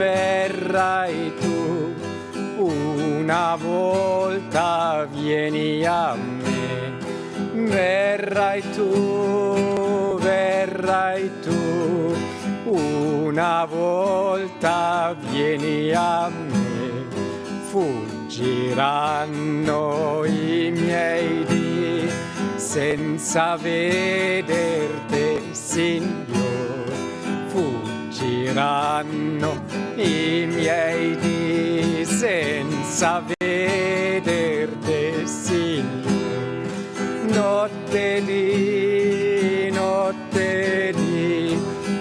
verrai tu, una volta vieni a me, verrai tu, una volta vieni a me, fuggiranno i miei dì senza vederti, Signore, fuggiranno i miei dì senza vederti, Signore. Notte di,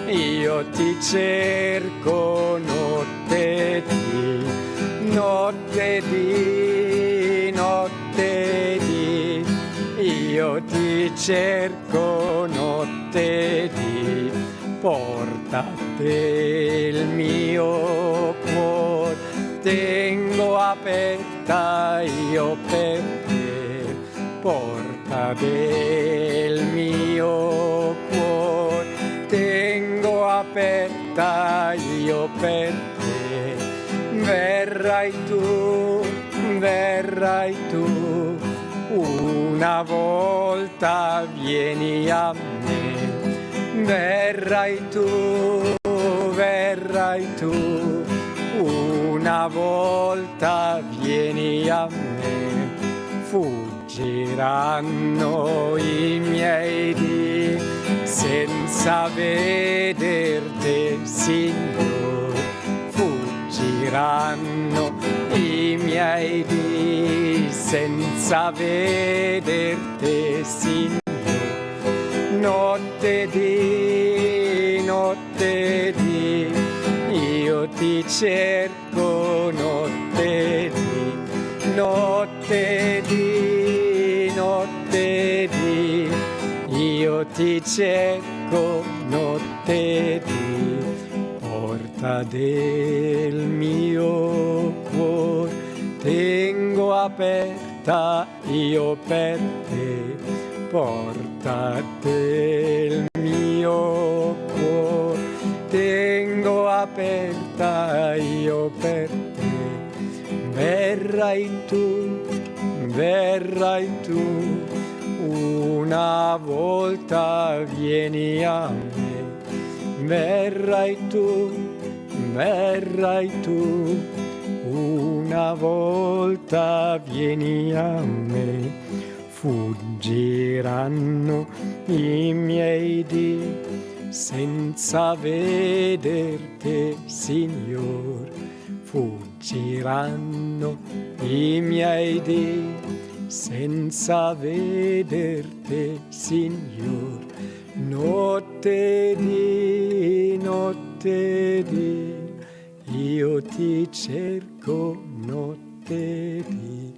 io ti cerco, notte di, io ti cerco, notte di, portate il mio cuore, tengo aperta io per te, porta del mio cuore, tengo aperta io per te, verrai tu, una volta vieni a me, verrai tu, una volta vieni a me, fuggiranno i miei dì senza vederti, Signore, fuggiranno i miei dì senza vederti, Signore. Notte di, io ti cerco, notte di, io ti cerco, notte di, porta del mio cuore, tengo aperta io per te, porta del mio cuore, tengo aperta io per te, verrai tu, una volta vieni a me, verrai tu, una volta vieni a me, fuggiranno i miei dì senza vederti, Signore, fuggiranno i miei dì senza vederti, Signore. Notte di, io ti cerco, notte di,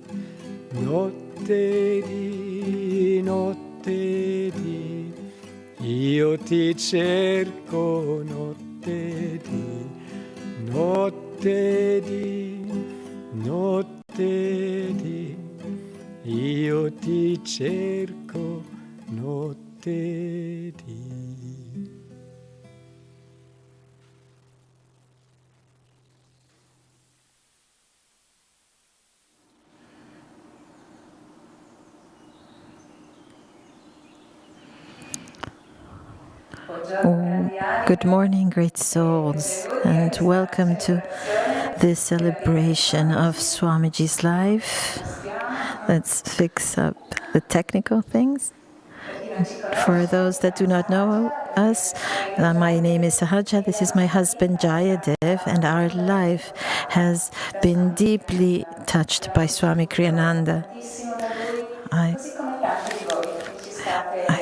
io ti cerco, notte di, io ti cerco, notte di. Good morning, great souls, and welcome to this celebration of Swamiji's life. Let's fix up the technical things. For those that do not know us, my name is Sahaja, this is my husband Jaydev, and our life has been deeply touched by Swami Kriyananda.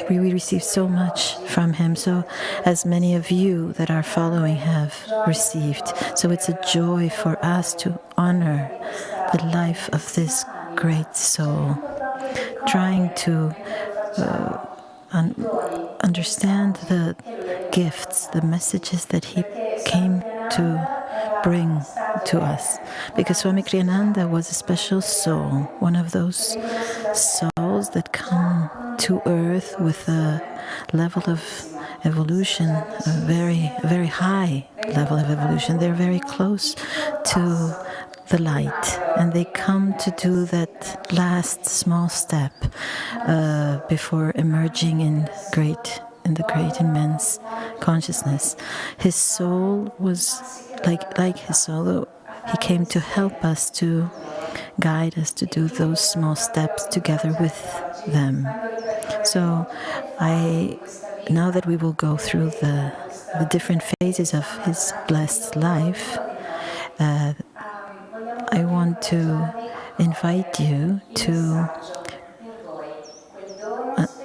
We received so much from him, so as many of you that are following have received. So it's a joy for us to honor the life of this great soul, trying to understand the gifts, the messages that he came to bring to us. Because Swami Kriyananda was a special soul, one of those souls that come to earth with a level of evolution, a very high level of evolution. They're very close to the light, and they come to do that last small step before emerging in the great immense consciousness. His soul was like his soul. He came to help us, to guide us to do those small steps together with them. So now that we will go through the different phases of his blessed life, I want to invite you to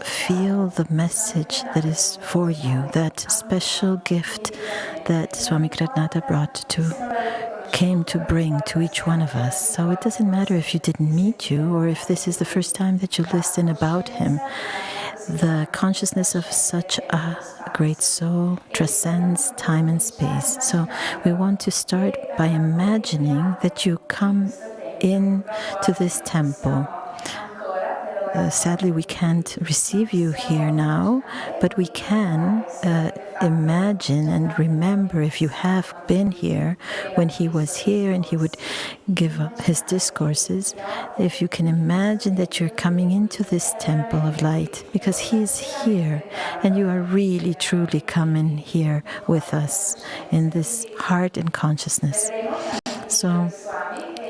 feel the message that is for you, that special gift that Swami Kriyananda came to bring to each one of us. So it doesn't matter if you didn't meet you or if this is the first time that you listen about him. The consciousness of such a great soul transcends time and space. So we want to start by imagining that you come in to this temple. Sadly, we can't receive you here now, but we can imagine and remember, if you have been here when he was here and he would give his discourses, if you can imagine that you're coming into this temple of light, because he is here and you are really truly coming here with us in this heart and consciousness. So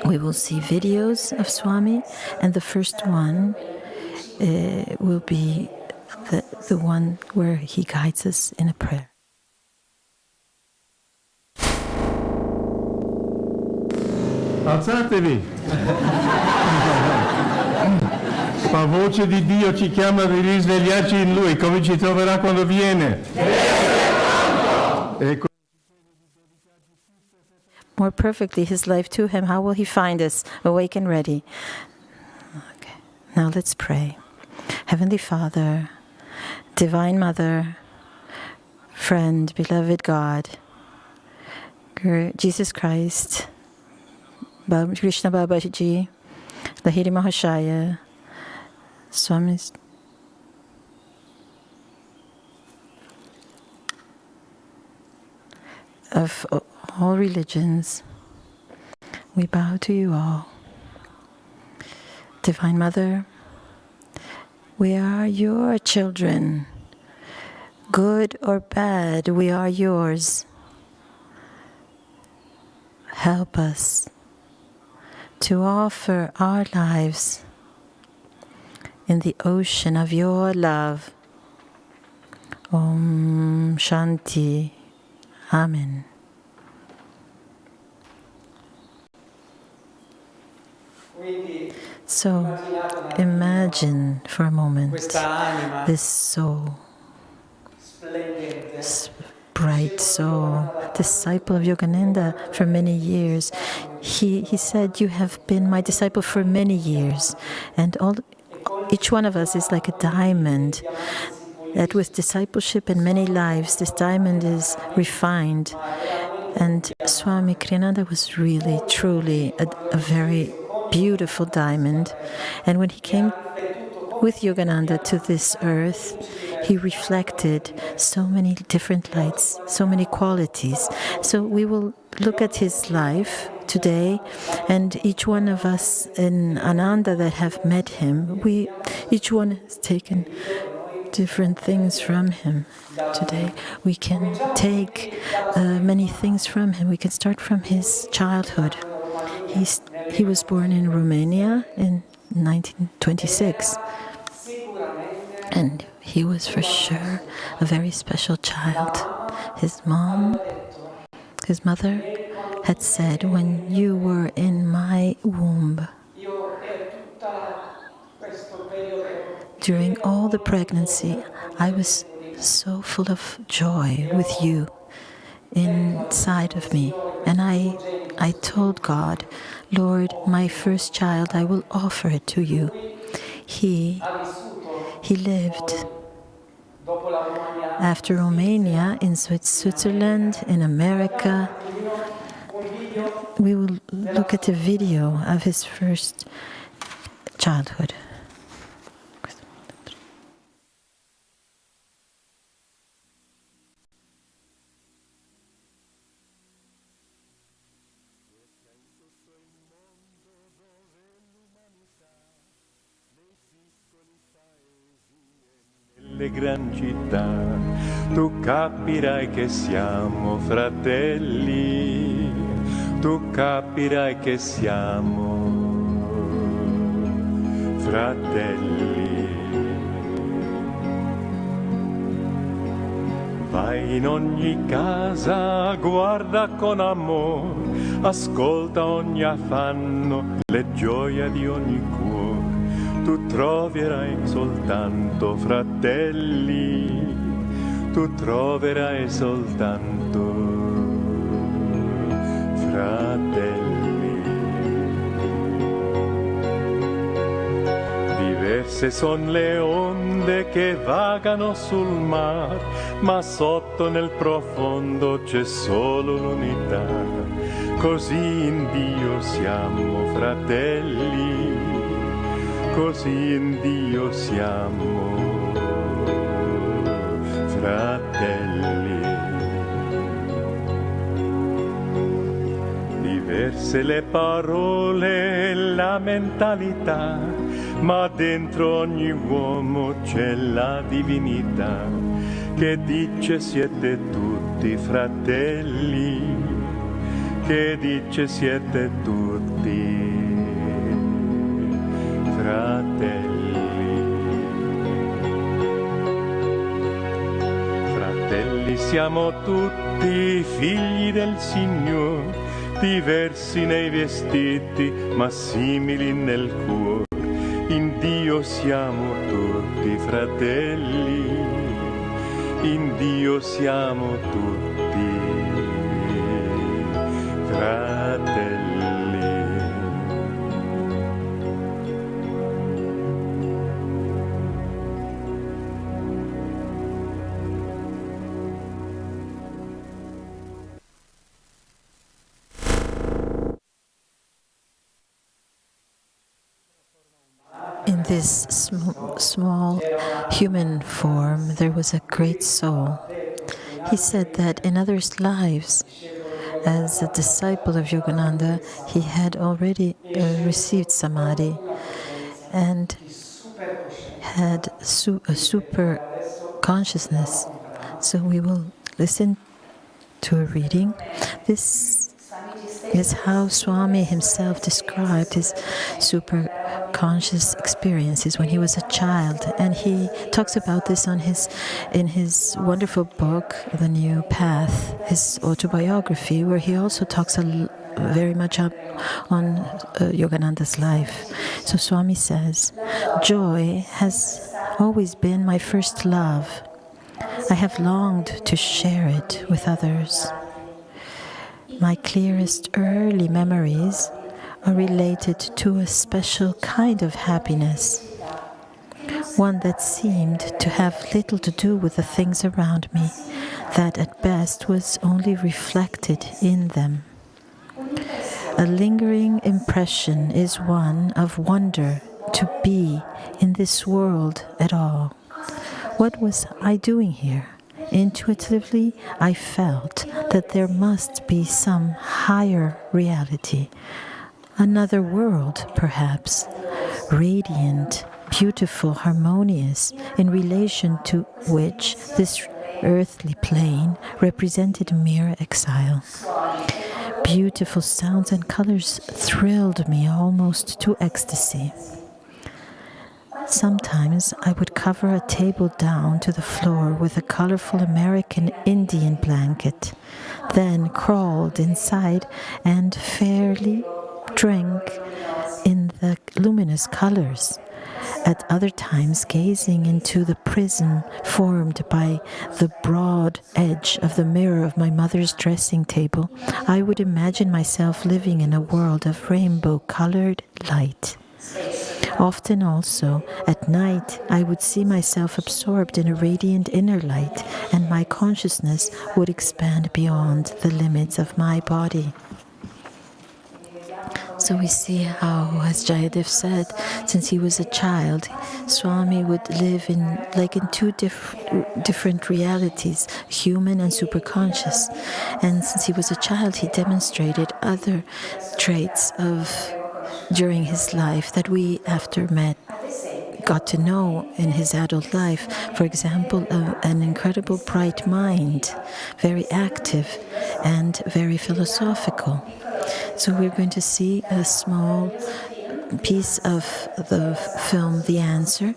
we will see videos of Swami, and the first one will be the one where he guides us in a prayer. Alzatevi! La voce di Dio ci chiama di risvegliarci in Lui, come ci troverà quando viene. More perfectly his life to him, how will he find us awake and ready? Okay. Now let's pray. Heavenly Father, Divine Mother, friend, beloved God, Jesus Christ, Krishna Babaji, Lahiri Mahashaya, Swamis, of all religions, we bow to you all. Divine Mother, we are your children. Good or bad, we are yours. Help us to offer our lives in the ocean of your love. Om Shanti. Amen. So imagine for a moment this soul, this bright soul, disciple of Yogananda for many years. He said, "You have been my disciple for many years." And each one of us is like a diamond that with discipleship and many lives, this diamond is refined. And Swami Kriyananda was really, truly a very beautiful diamond. And when he came with Yogananda to this earth, he reflected so many different lights, so many qualities. So we will look at his life today, and each one of us in Ananda that have met him, each one has taken different things from him. Today we can take many things from him. We can start from his childhood. He was born in Romania in 1926, and he was for sure a very special child. His mother had said, "When you were in my womb, during all the pregnancy, I was so full of joy with you inside of me. And I told God, Lord, my first child, I will offer it to you." He lived after Romania, in Switzerland, in America. We will look at a video of his first childhood. le gran città, tu capirai che siamo fratelli, tu capirai che siamo fratelli. Vai in ogni casa, guarda con amore, ascolta ogni affanno, le gioie di ogni cuore. Tu troverai soltanto fratelli, tu troverai soltanto fratelli. Diverse son le onde che vagano sul mar, ma sotto nel profondo c'è solo l'unità. Così in Dio siamo fratelli, così in Dio siamo fratelli. Diverse le parole, la mentalità, ma dentro ogni uomo c'è la divinità che dice siete tutti fratelli, che dice siete tutti fratelli. Fratelli siamo tutti figli del Signore, diversi nei vestiti ma simili nel cuore. In Dio siamo tutti fratelli, in Dio siamo tutti fratelli. In this small human form, there was a great soul. He said that in others' lives, as a disciple of Yogananda, he had already received samadhi and had a super consciousness. So we will listen to a reading. This is how Swami himself described his super conscious experiences when he was a child, and he talks about this in his wonderful book, The New Path, his autobiography, where he also talks very much up on Yogananda's life. So Swami says, "Joy has always been my first love. I have longed to share it with others. My clearest early memories are related to a special kind of happiness, one that seemed to have little to do with the things around me, that at best was only reflected in them. A lingering impression is one of wonder to be in this world at all. What was I doing here? Intuitively, I felt that there must be some higher reality, another world, perhaps, radiant, beautiful, harmonious, in relation to which this earthly plane represented mere exile. Beautiful sounds and colors thrilled me almost to ecstasy. Sometimes I would cover a table down to the floor with a colorful American Indian blanket, then crawled inside and fairly drank in the luminous colors. At other times, gazing into the prism formed by the broad edge of the mirror of my mother's dressing table, I would imagine myself living in a world of rainbow-colored light. Often also, at night, I would see myself absorbed in a radiant inner light, and my consciousness would expand beyond the limits of my body." So we see how, as Jaydev said, since he was a child, Swami would live in two different realities, human and superconscious. And since he was a child, he demonstrated other traits during his life that we after met got to know in his adult life. For example, an incredible bright mind, very active and very philosophical. So we're going to see a small piece of the film The Answer,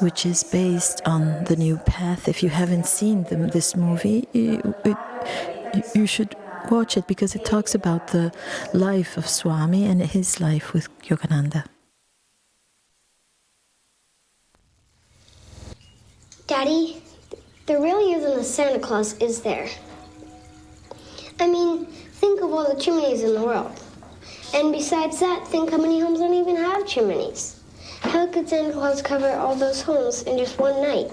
which is based on The New Path. If you haven't seen this movie, you should watch it, because it talks about the life of Swami and his life with Yogananda. Daddy, there really isn't a Santa Claus, is there? I mean, think of all the chimneys in the world. And besides that, think how many homes don't even have chimneys. How could Santa Claus cover all those homes in just one night?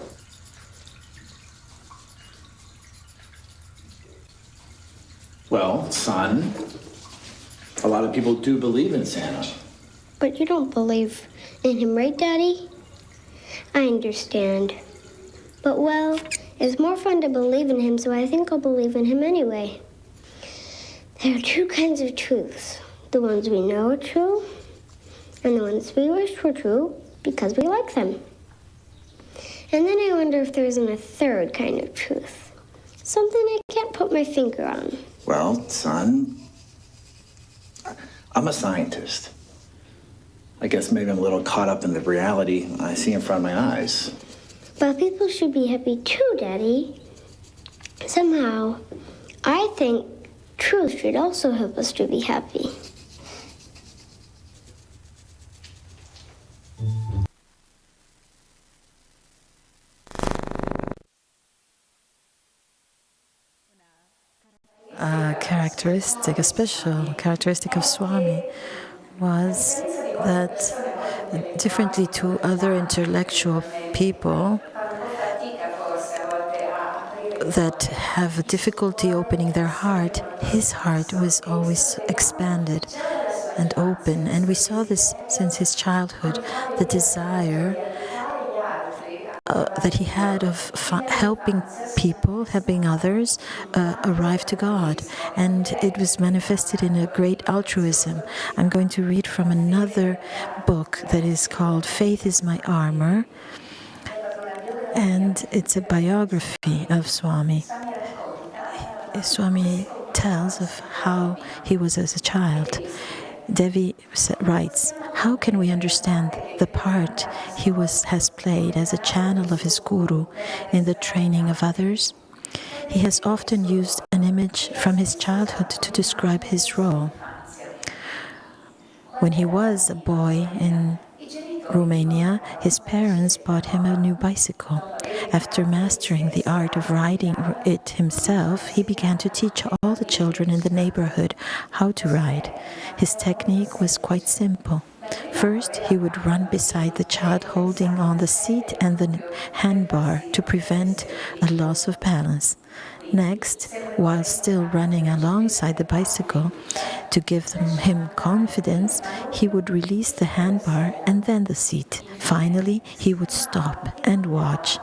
Well, son, a lot of people do believe in Santa. But you don't believe in him, right, Daddy? I understand. But, well, it's more fun to believe in him, so I think I'll believe in him anyway. There are two kinds of truths. The ones we know are true, and the ones we wish were true because we like them. And then I wonder if there isn't a third kind of truth. Something I can't put my finger on. Well, son, I'm a scientist. I guess maybe I'm a little caught up in the reality I see in front of my eyes. But people should be happy too, Daddy. Somehow, I think truth should also help us to be happy. A special characteristic of Swami was that, differently to other intellectual people that have a difficulty opening their heart, his heart was always expanded and open. And we saw this since his childhood, the desire that he had of helping people, helping others arrive to God. And it was manifested in a great altruism. I'm going to read from another book that is called Faith is My Armor. And it's a biography of Swami. Swami tells of how he was as a child. Devi writes, how can we understand the part he has played as a channel of his guru in the training of others? He has often used an image from his childhood to describe his role. When he was a boy in Romania, his parents bought him a new bicycle. After mastering the art of riding it himself, he began to teach all the children in the neighborhood how to ride. His technique was quite simple. First, he would run beside the child holding on the seat and the handbar to prevent a loss of balance. Next, while still running alongside the bicycle, to give him confidence, he would release the handbar and then the seat. Finally, he would stop and watch,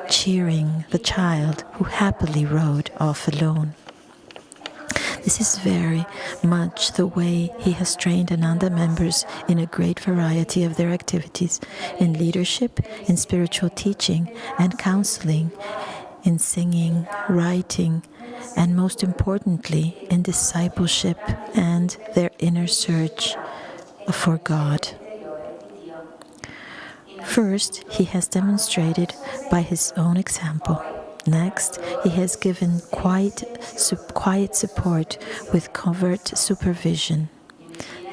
cheering the child who happily rode off alone. This is very much the way he has trained Ananda members in a great variety of their activities, in leadership, in spiritual teaching and counseling, in singing, writing, and most importantly, in discipleship and their inner search for God. First, he has demonstrated by his own example. Next, he has given quiet support with covert supervision.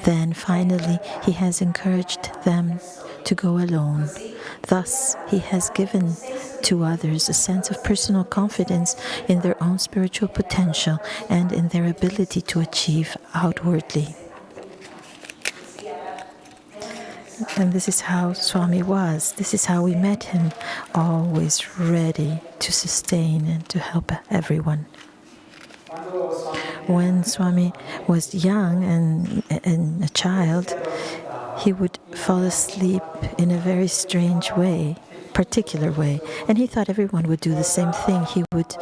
Then, finally, he has encouraged them to go alone. Thus, he has given to others a sense of personal confidence in their own spiritual potential and in their ability to achieve outwardly. And this is how Swami was. This is how we met him, always ready to sustain and to help everyone. When Swami was young and a child, he would fall asleep in a very strange way, particular way. And he thought everyone would do the same thing. He would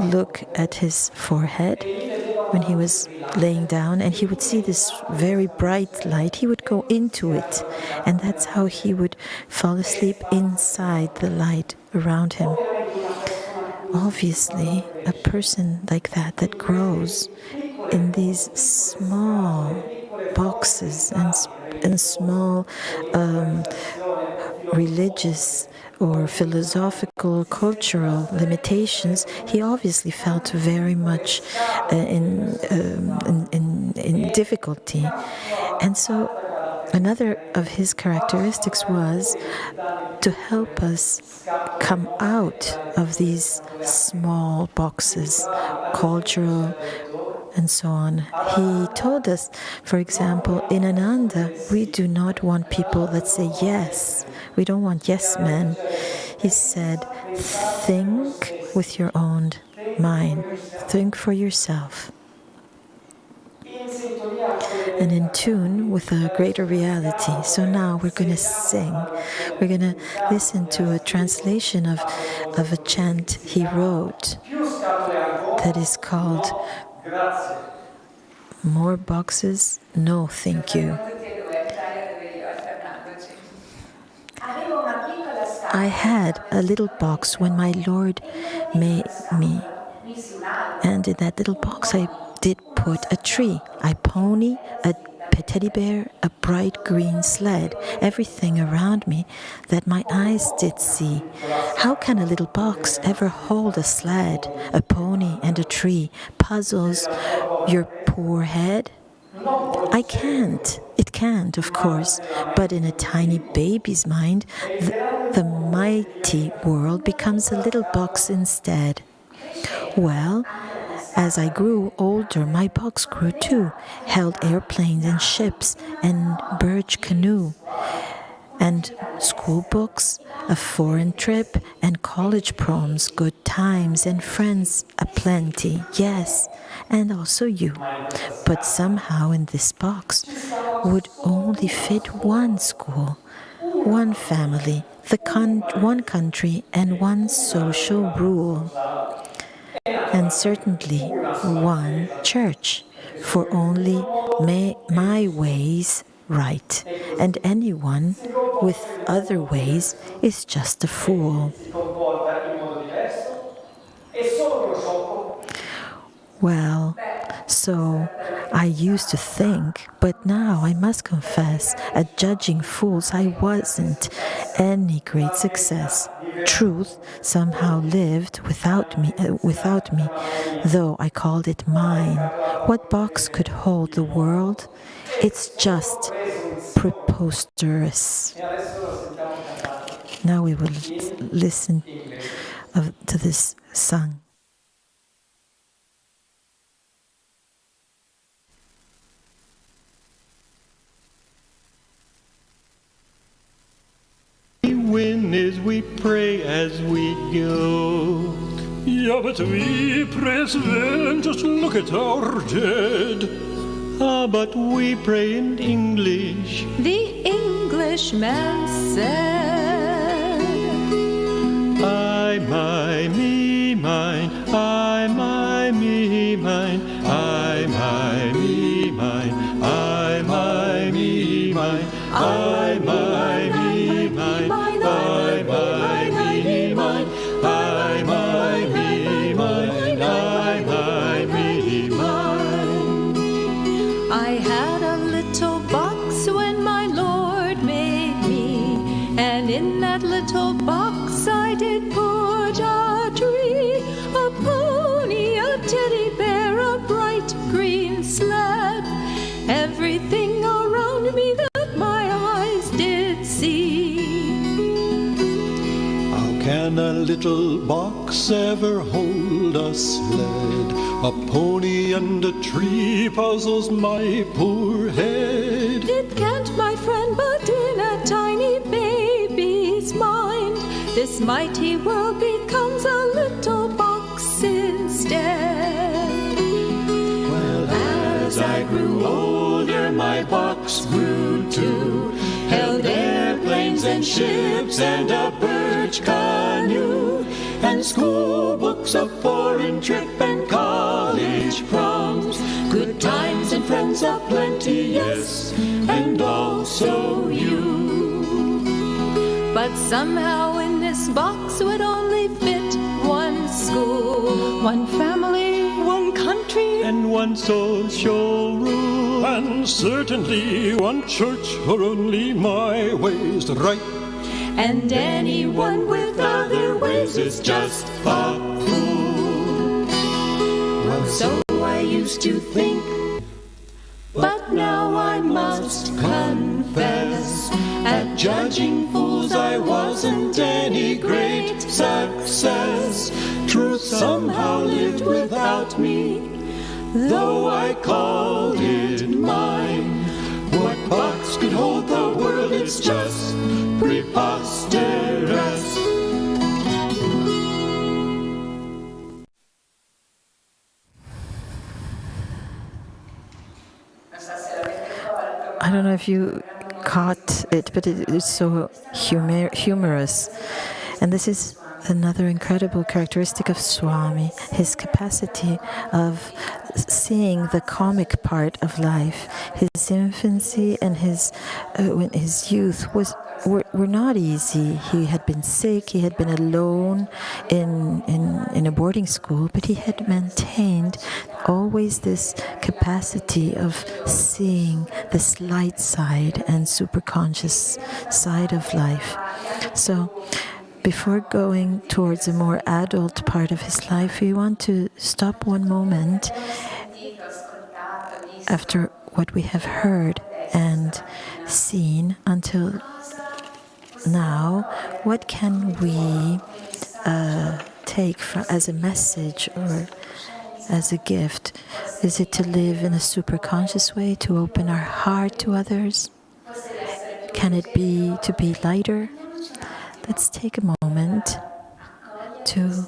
look at his forehead when he was laying down and he would see this very bright light, he would go into it. And that's how he would fall asleep, inside the light around him. Obviously, a person like that grows in these small boxes and small religious or philosophical, cultural limitations, he obviously felt very much in difficulty. And so another of his characteristics was to help us come out of these small boxes, cultural and so on. He told us, for example, in Ananda, we do not want people that say yes. We don't want yes men. He said, think with your own mind. Think for yourself. And in tune with a greater reality. So now we're going to sing. We're going to listen to a translation of a chant he wrote that is called More Boxes? No, thank you. I had a little box when my Lord made me. And in that little box I did put a tree, a pony, a teddy bear, a bright green sled, everything around me that my eyes did see. How can a little box ever hold a sled, a pony, and a tree? Puzzles your poor head? I can't. It can't, of course. But in a tiny baby's mind, the mighty world becomes a little box instead. Well, as I grew older, my box grew too, held airplanes and ships and birch canoe, and school books, a foreign trip, and college proms, good times and friends aplenty, yes, and also you. But somehow in this box would only fit one school, one family, one country, and one social rule. And certainly one church, for only my ways right, and anyone with other ways is just a fool. Well, so I used to think, but now I must confess, at judging fools I wasn't any great success. Truth somehow lived without me, though I called it mine. What box could hold the world? It's just preposterous. Now we will listen to this song. We win as we pray as we go. Yeah, but we praise them, just look at our dead. Ah, but we pray in English. The Englishman said, I, my, me, mine. I, my, me, mine. I, my, me, mine. I, my, me, mine. I, my, me, mine. I, my, me, mine. I, my, me, mine. I, my, me, mine. I had a little box when my Lord made me, and in that little box I did put a tree, a pony, a teddy bear, a bright green sled, everything around me that my eyes did see. How can a little box ever hold a sled? A pony and a tree puzzles my poor head. It can't, my friend, but in a tiny baby's mind, this mighty world becomes a little box instead. Well, as I grew older, my box grew too. Held airplanes and ships and a birch canoe, and school books, a foreign trip and college proms, friends aplenty, yes, and also you. But somehow in this box would only fit one school, one family, one country, and one social rule, and certainly one church, or only my ways right. and anyone with other ways is just a fool. Well, so I used to think, but now I must confess, at judging fools I wasn't any great success. Truth somehow lived without me, though I called it mine. What box could hold the world? It's just preposterous. I don't know if you caught it, but it is so humorous. And this is another incredible characteristic of Swami, his capacity of seeing the comic part of life. His infancy and his youth were not easy. He had been sick, he had been alone in a boarding school, but he had maintained always this capacity of seeing this light side and superconscious side of life. So before going towards a more adult part of his life, we want to stop one moment after what we have heard and seen until now. What can we take as a message or as a gift? Is it to live in a super conscious way, to open our heart to others? Can it be to be lighter? Let's take a moment to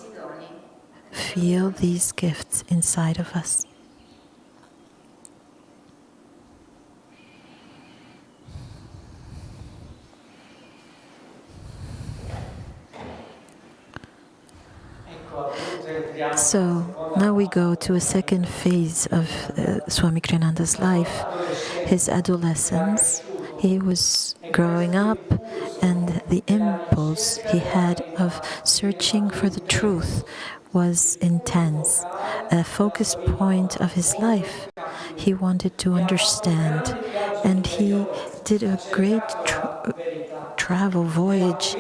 feel these gifts inside of us. So now we go to a second phase of Swami Kriyananda's life, his adolescence. He was growing up, and the impulse he had of searching for the truth was intense, a focus point of his life. He wanted to understand, and he did a great travel voyage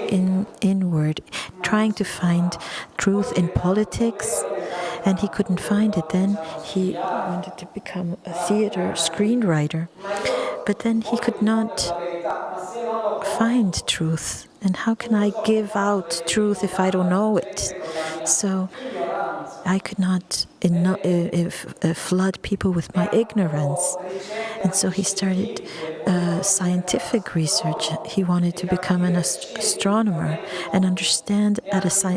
inward, trying to find truth in politics, and he couldn't find it. Then he wanted to become a theater screenwriter, but then he could not find truth. And how can I give out truth if I don't know it? So I could not flood people with my ignorance. And so he started scientific research. He wanted to become an astronomer and understand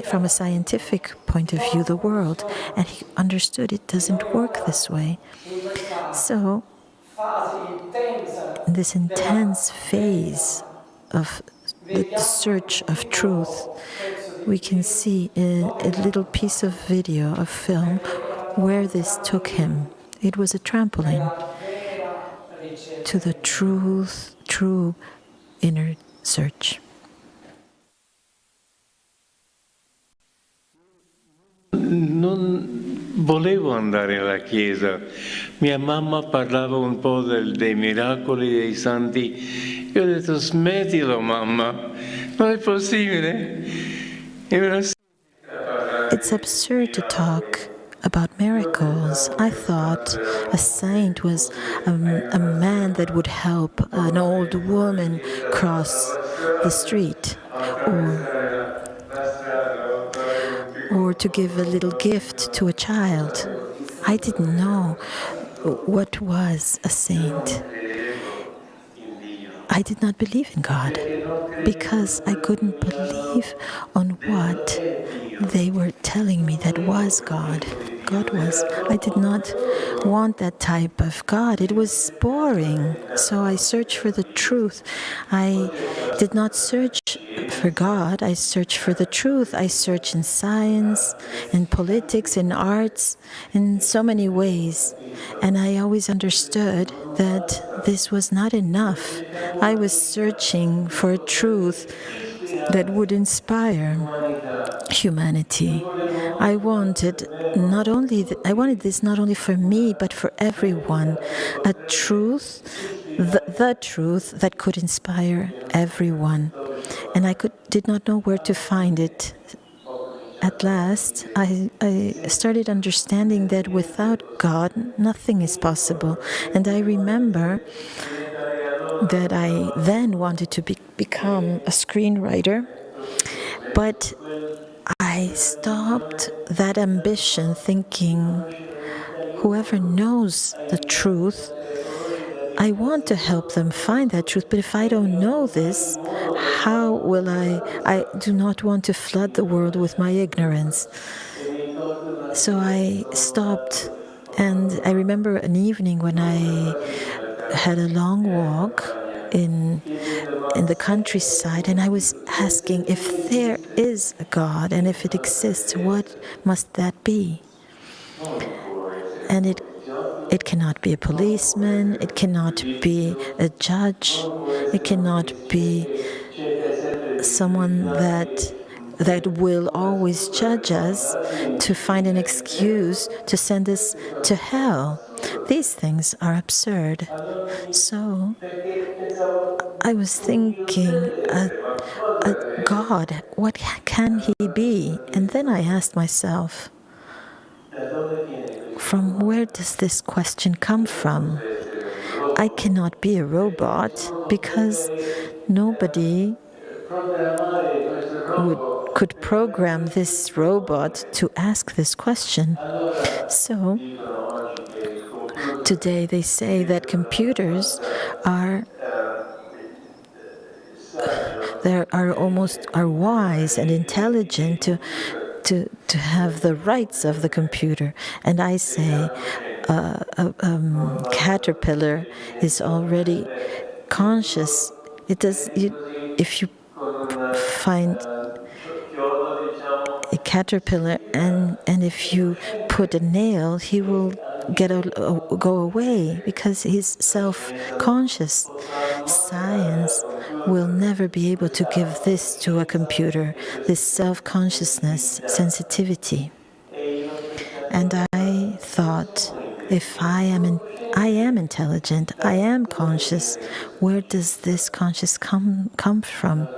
from a scientific point of view the world. And he understood it doesn't work this way. So in this intense phase of the search of truth, we can see a little piece of video, of film, where this took him. It was a trampoline to the true inner search. Non volevo andare alla chiesa. Mia mamma parlava un po' dei miracoli dei santi. Io ho detto: smettilo, mamma, non è possibile. It's absurd to talk about miracles. I thought a saint was a man that would help an old woman cross the street, or to give a little gift to a child. I didn't know what was a saint. I did not believe in God because I couldn't believe on what they were telling me that was God. God was. I did not want that type of God. It was boring. So I searched for the truth. I did not search for God, I search for the truth. I search in science, in politics, in arts, in so many ways. And I always understood that this was not enough. I was searching for a truth that would inspire humanity. I wanted this not only for me, but for everyone. A truth, the truth that could inspire everyone. And I did not know where to find it. At last, I started understanding that without God, nothing is possible. And I remember that I then wanted to become a screenwriter, but I stopped that ambition thinking, whoever knows the truth, I want to help them find that truth, but if I don't know this, how will I do not want to flood the world with my ignorance. So I stopped, and I remember an evening when I had a long walk in the countryside, and I was asking, if there is a God and if it exists, what must that be? And it cannot be a policeman, it cannot be a judge, it cannot be someone that will always judge us to find an excuse to send us to hell. These things are absurd. So I was thinking, a God, what can he be? And then I asked myself, from where does this question come from? I cannot be a robot because nobody could program this robot to ask this question. So today they say that computers are wise and intelligent to have the rights of the computer. And I say a caterpillar is already conscious. If you find a caterpillar and if you put a nail, he will go away because he's self-conscious. Science will never be able to give this to a computer, this self-consciousness, sensitivity. And I thought, if I am intelligent, I am conscious, where does this conscious come from?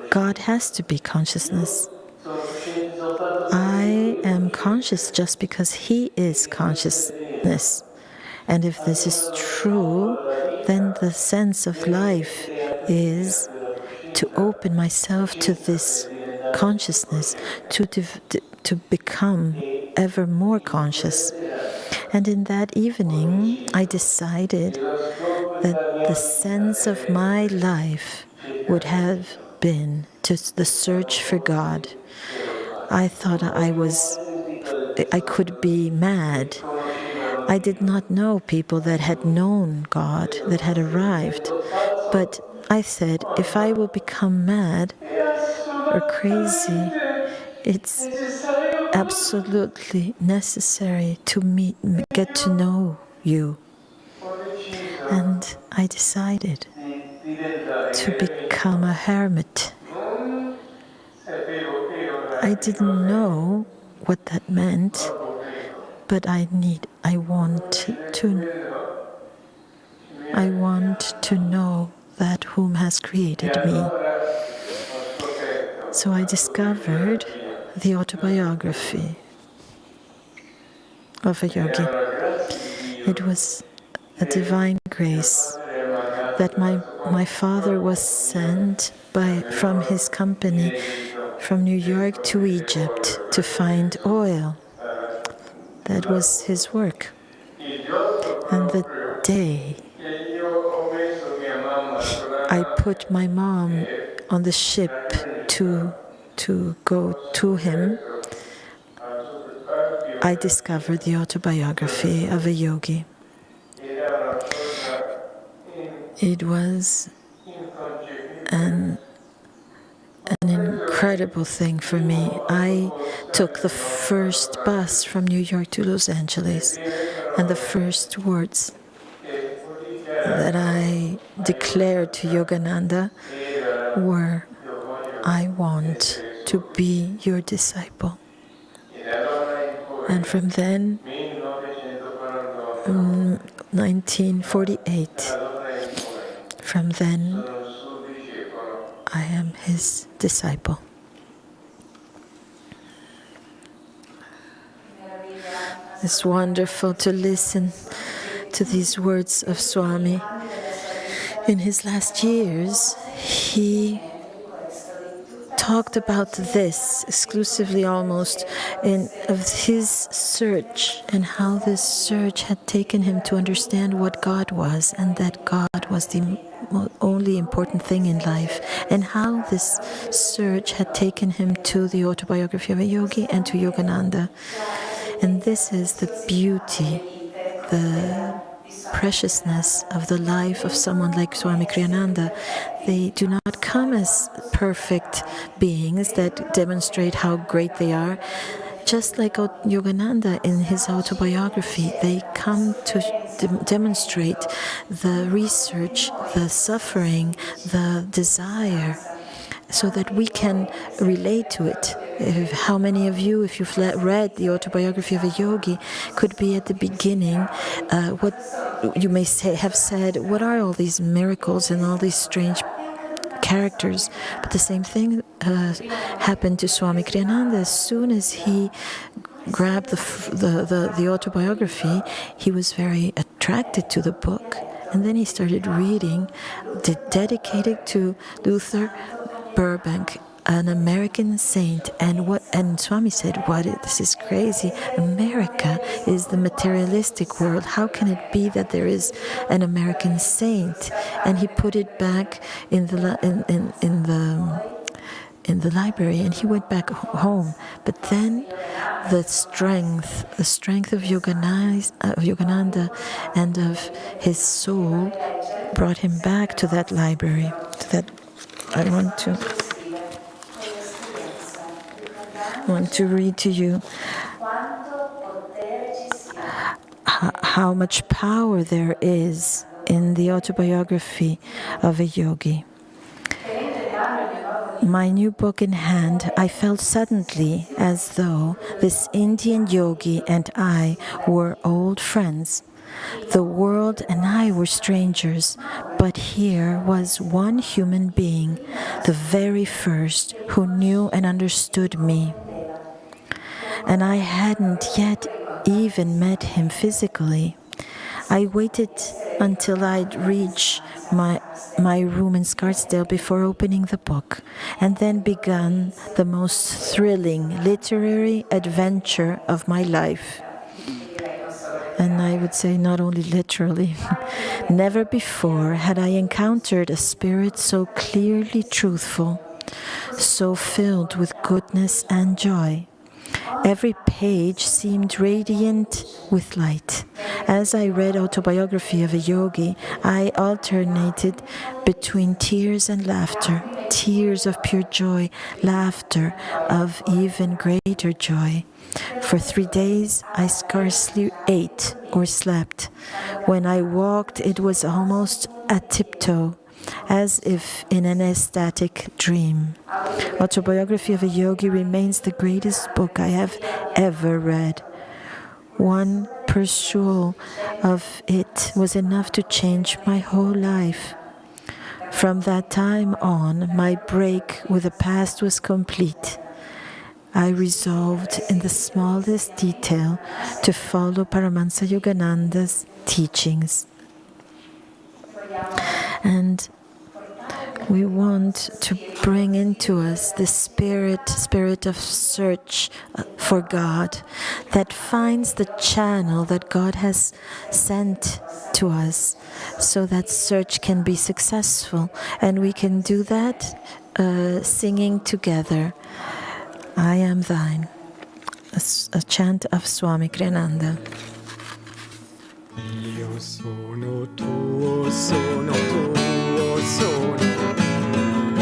God has to be consciousness. I am conscious just because He is consciousness. And if this is true, then the sense of life is to open myself to this consciousness, to become ever more conscious. And in that evening, I decided that the sense of my life would have been to the search for God. I thought I could be mad. I did not know people that had known God, that had arrived. But I said, if I will become mad or crazy, it's absolutely necessary to get to know you. And I decided to become a hermit. I didn't know what that meant, but I want to know that whom has created me. So I discovered the autobiography of a yogi. It was a divine grace that my father was sent from his company from New York to Egypt to find oil. That was his work. And the day I put my mom on the ship to go to him, I discovered the autobiography of a yogi. It was and an incredible thing for me. I took the first bus from New York to Los Angeles, and the first words that I declared to Yogananda were, "I want to be your disciple." And from then, 1948, from then, I am his disciple. It's wonderful to listen to these words of Swami. In his last years, he talked about this exclusively almost of his search, and how this search had taken him to understand what God was, and that God was the only important thing in life, and how this search had taken him to the Autobiography of a Yogi and to Yogananda. And this is the beauty, the preciousness of the life of someone like Swami Kriyananda. They do not come as perfect beings that demonstrate how great they are. Just like Yogananda in his autobiography, they come to demonstrate the research, the suffering, the desire, so that we can relate to it. How many of you, if you've read the Autobiography of a Yogi, could be at the beginning, what you may have said, what are all these miracles and all these strange characters? But the same thing happened to Swami Kriyananda. As soon as he grabbed the autobiography, he was very attracted to the book. And then he started reading, dedicated to Luther Burbank, an American saint. And Swami said, this is crazy. America is the materialistic world. How can it be that there is an American saint? And he put it back in the library, and he went back home. But then the strength of Yogananda and of his soul brought him back to that library. I want to read to you how much power there is in the autobiography of a yogi. My new book in hand, I felt suddenly as though this Indian yogi and I were old friends. The world and I were strangers, but here was one human being, the very first, who knew and understood me. And I hadn't yet even met him physically. I waited until I'd reached my room in Scarsdale before opening the book, and then begun the most thrilling literary adventure of my life. And I would say not only literally. Never before had I encountered a spirit so clearly truthful, so filled with goodness and joy. Every page seemed radiant with light. As I read Autobiography of a Yogi, I alternated between tears and laughter, tears of pure joy, laughter of even greater joy. For 3 days, I scarcely ate or slept. When I walked, it was almost a tiptoe, as if in an ecstatic dream. Autobiography of a Yogi remains the greatest book I have ever read. One perusal of it was enough to change my whole life. From that time on, my break with the past was complete. I resolved in the smallest detail to follow Paramahansa Yogananda's teachings. And we want to bring into us the spirit of search for God, that finds the channel that God has sent to us, so that search can be successful. And we can do that singing together, I am thine, a chant of Swami Kriyananda. Io sono tuo, sono tuo, sono tuo.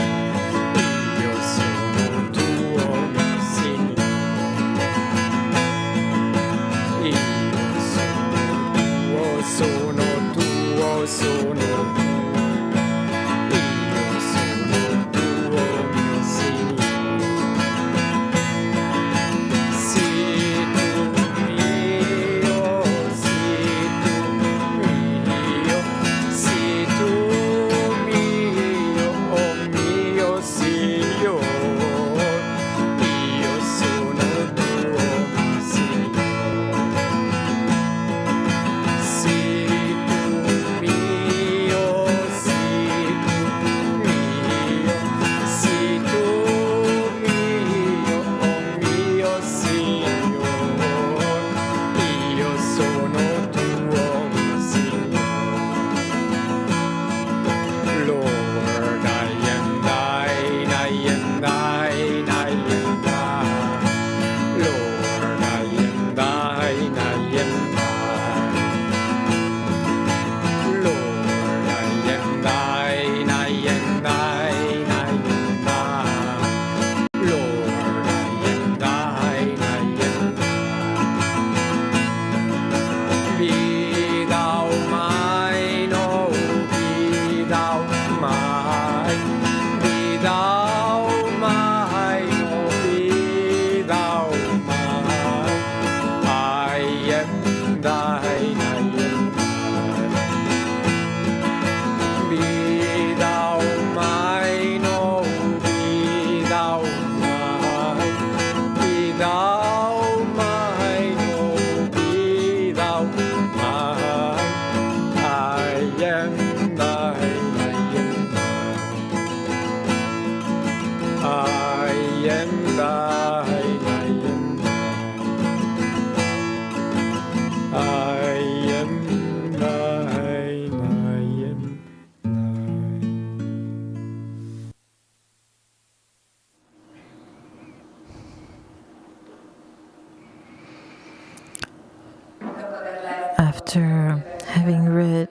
After having read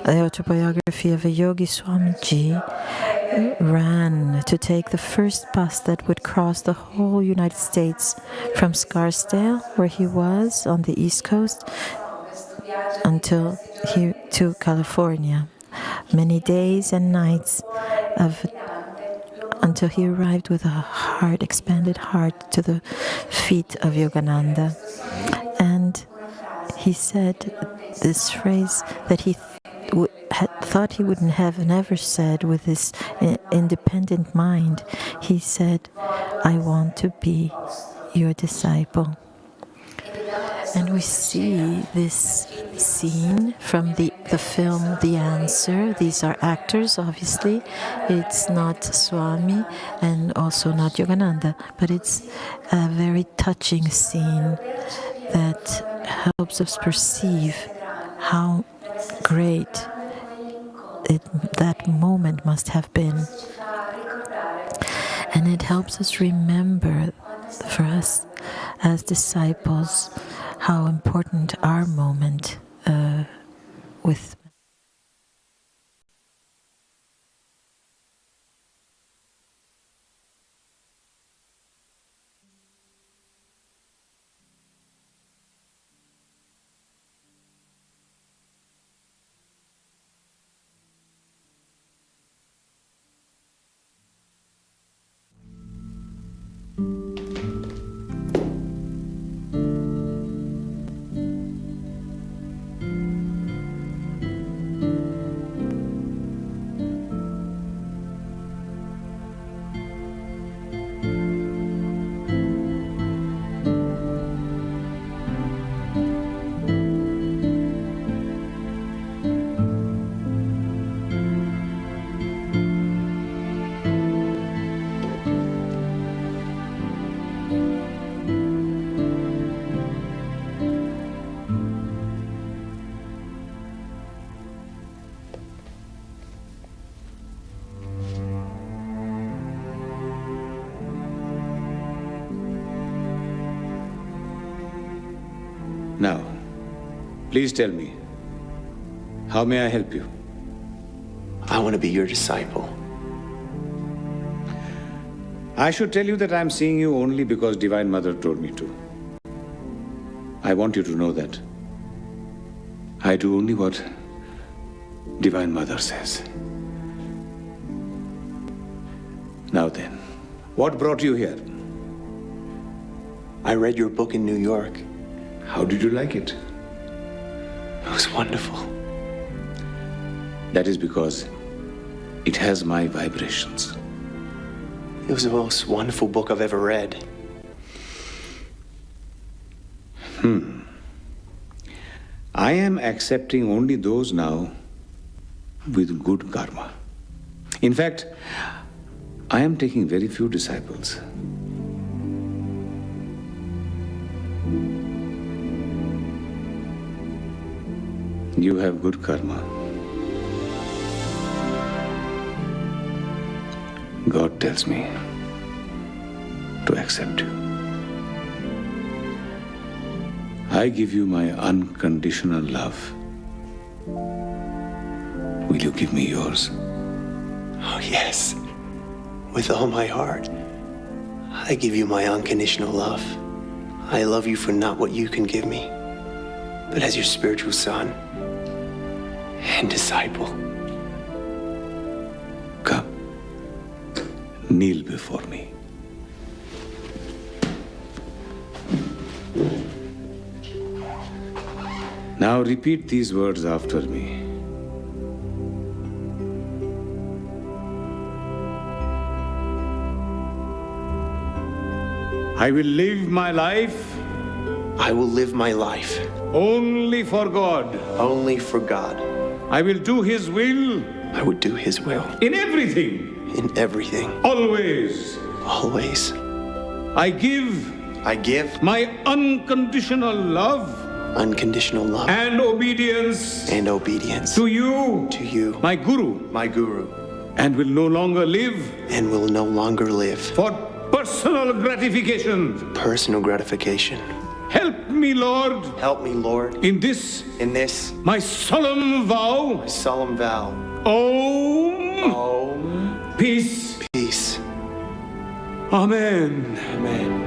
the Autobiography of a Yogi, Swamiji ran to take the first bus that would cross the whole United States from Scarsdale, where he was on the East Coast, until to California. Many days and nights until he arrived with a expanded heart to the feet of Yogananda. And he said this phrase that he had thought he wouldn't have never said with his independent mind. He said, "I want to be your disciple." And we see this scene from the film The Answer. These are actors, obviously. It's not Swami and also not Yogananda, but it's a very touching scene that helps us perceive how great that moment must have been. And it helps us remember, for us as disciples, how important our moment with Now, please tell me, how may I help you? I want to be your disciple. I should tell you that I'm seeing you only because Divine Mother told me to. I want you to know that. I do only what Divine Mother says. Now then, what brought you here? I read your book in New York. How did you like it? It was wonderful. That is because it has my vibrations. It was the most wonderful book I've ever read. I am accepting only those now with good karma. In fact, I am taking very few disciples. You have good karma. God tells me to accept you. I give you my unconditional love. Will you give me yours? Oh, yes. With all my heart. I give you my unconditional love. I love you for not what you can give me, but as your spiritual son and disciple. Come, kneel before me. Now repeat these words after me. I will live my life I will live my life only for God. only for God. I will do His will I would do His will in everything, in everything, always. always. I give I give my unconditional love unconditional love and obedience and obedience to you, my Guru, my Guru, and will no longer live and will no longer live for personal gratification. personal gratification. Help me, Lord, Help me, Lord, in this in this my solemn vow. solemn vow. Om, Om, peace. peace. Amen. Amen.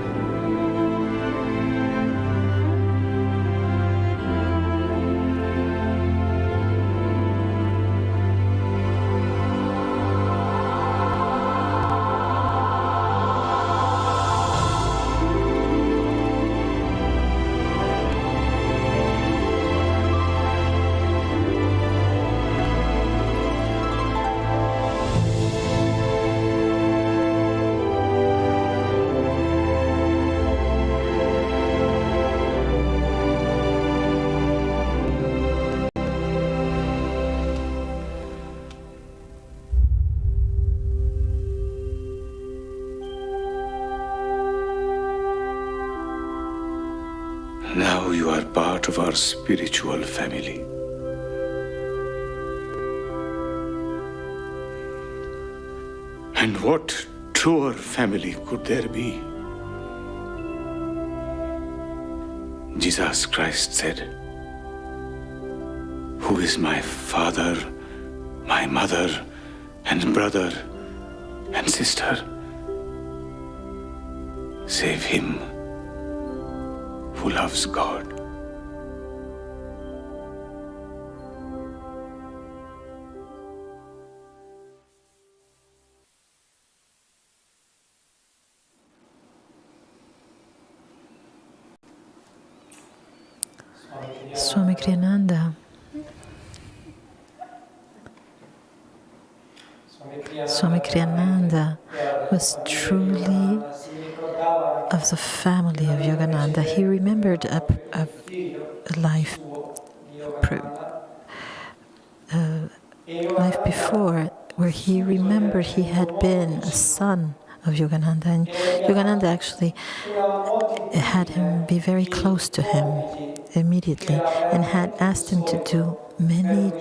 Now you are part of our spiritual family. And what truer family could there be? Jesus Christ said, "Who is my father, my mother, and brother and sister, save him who loves God?" Swami Kriyananda. Swami Kriyananda was truly of the family of Yogananda. He remembered a life before where he remembered he had been a son of Yogananda, and Yogananda actually had him be very close to him immediately and had asked him to do many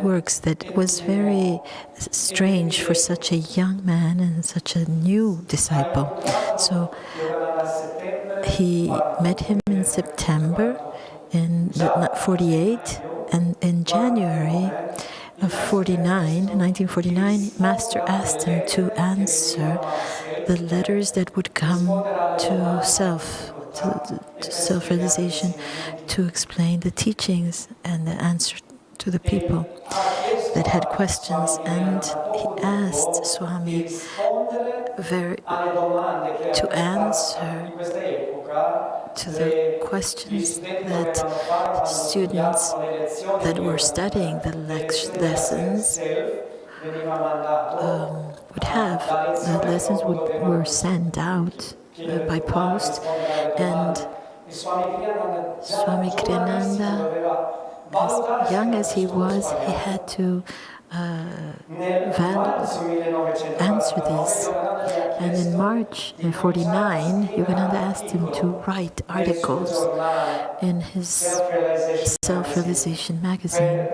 works that was very strange for such a young man and such a new disciple. So he met him in September in 48, and in January of 1949, Master asked him to answer the letters that would come to self-realization, to explain the teachings and the answer to the people that had questions, and he asked Swami to answer to the questions that students that were studying the lessons would have. The lessons were sent out by post, and Swami Kriyananda, as young as he was, he had to answer these. And in March 49, Yogananda asked him to write articles in his Self-Realization magazine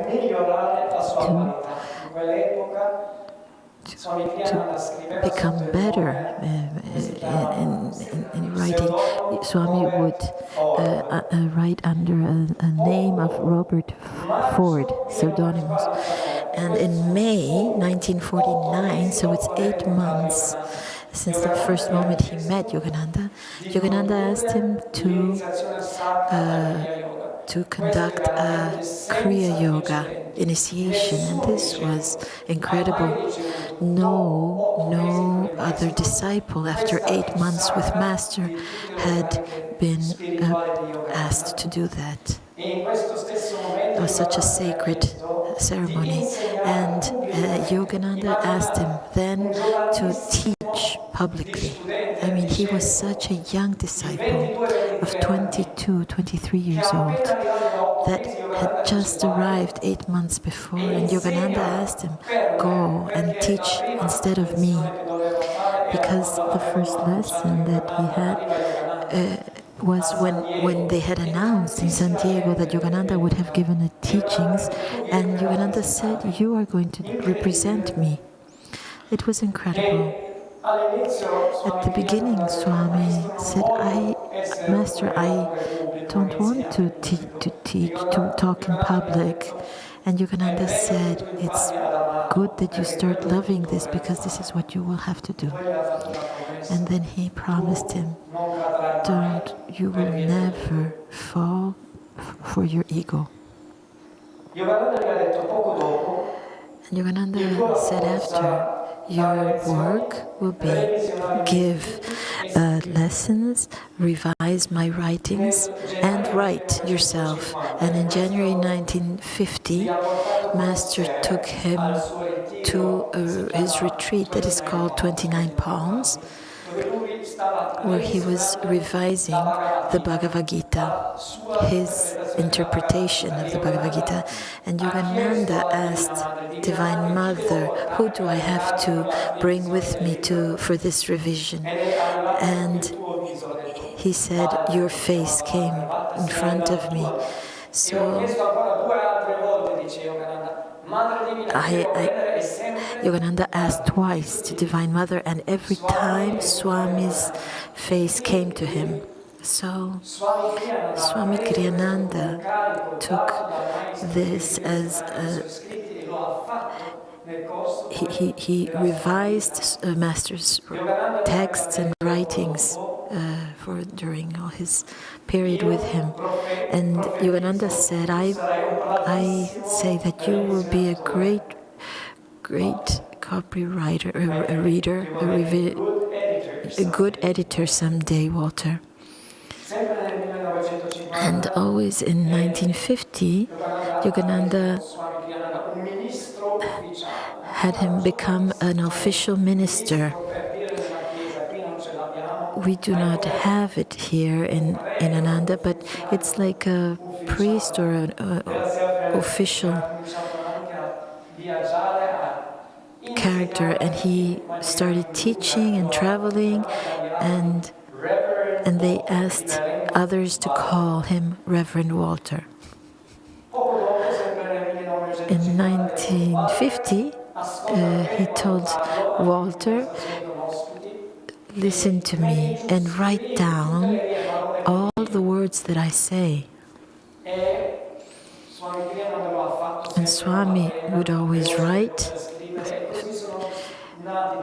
to become better in writing. Swami would write under a name of Robert Ford, pseudonymous. And in May 1949, so it's 8 months since the first moment he met Yogananda, Yogananda asked him to conduct a Kriya Yoga initiation, and this was incredible. No other disciple after 8 months with Master had been asked to do that. It was such a sacred ceremony, and Yogananda asked him then to teach publicly. I mean, he was such a young disciple of 22, 23 years old that had just arrived 8 months before, and Yogananda asked him, go and teach instead of me, because the first lesson that he had was when they had announced in San Diego that Yogananda would have given the teachings, and Yogananda said, you are going to represent me. It was incredible. At the beginning, Swami said, Master, I don't want to teach, to talk in public. And Yogananda said, it's good that you start loving this, because this is what you will have to do. And then he promised him, you will never fall for your ego. And Yogananda said after, your work will be give lessons, revise my writings, and write yourself. And in January 1950, Master took him to his retreat that is called 29 Palms, where he was revising the Bhagavad Gita, his interpretation of the Bhagavad Gita. And Yogananda asked Divine Mother, who do I have to bring with me for this revision? And he said, your face came in front of me. So Yogananda asked twice to Divine Mother, and every time Swami's face came to him. So Swami Kriyananda took this as he revised Master's texts and writings during all his period with him. And Yogananda said, I say that you will be a great copywriter, a reader, a good editor someday, Walter. And always in 1950, Yogananda had him become an official minister. We do not have it here in Ananda, but it's like a priest or an official character, and he started teaching and traveling, and they asked others to call him Reverend Walter. In 1950, he told Walter, listen to me and write down all the words that I say. And Swami would always write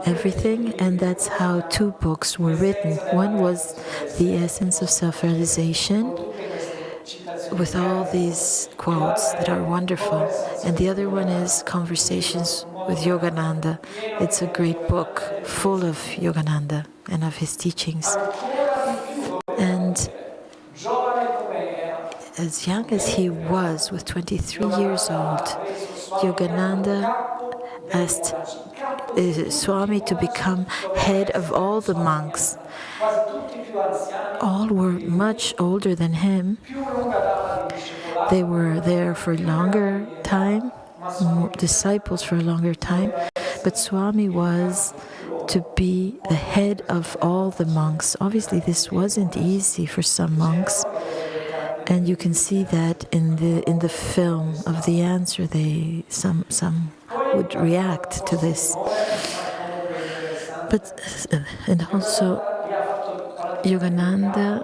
everything, and that's how 2 books were written. One was The Essence of Self-Realization, with all these quotes that are wonderful. And the other one is Conversations with Yogananda. It's a great book full of Yogananda and of his teachings. And as young as he was, with 23 years old, Yogananda asked Swami to become head of all the monks. All were much older than him. They were there for a longer time, disciples for a longer time, but Swami was to be the head of all the monks. Obviously, this wasn't easy for some monks, and you can see that in the film of the answer. Some would react to this, and also Yogananda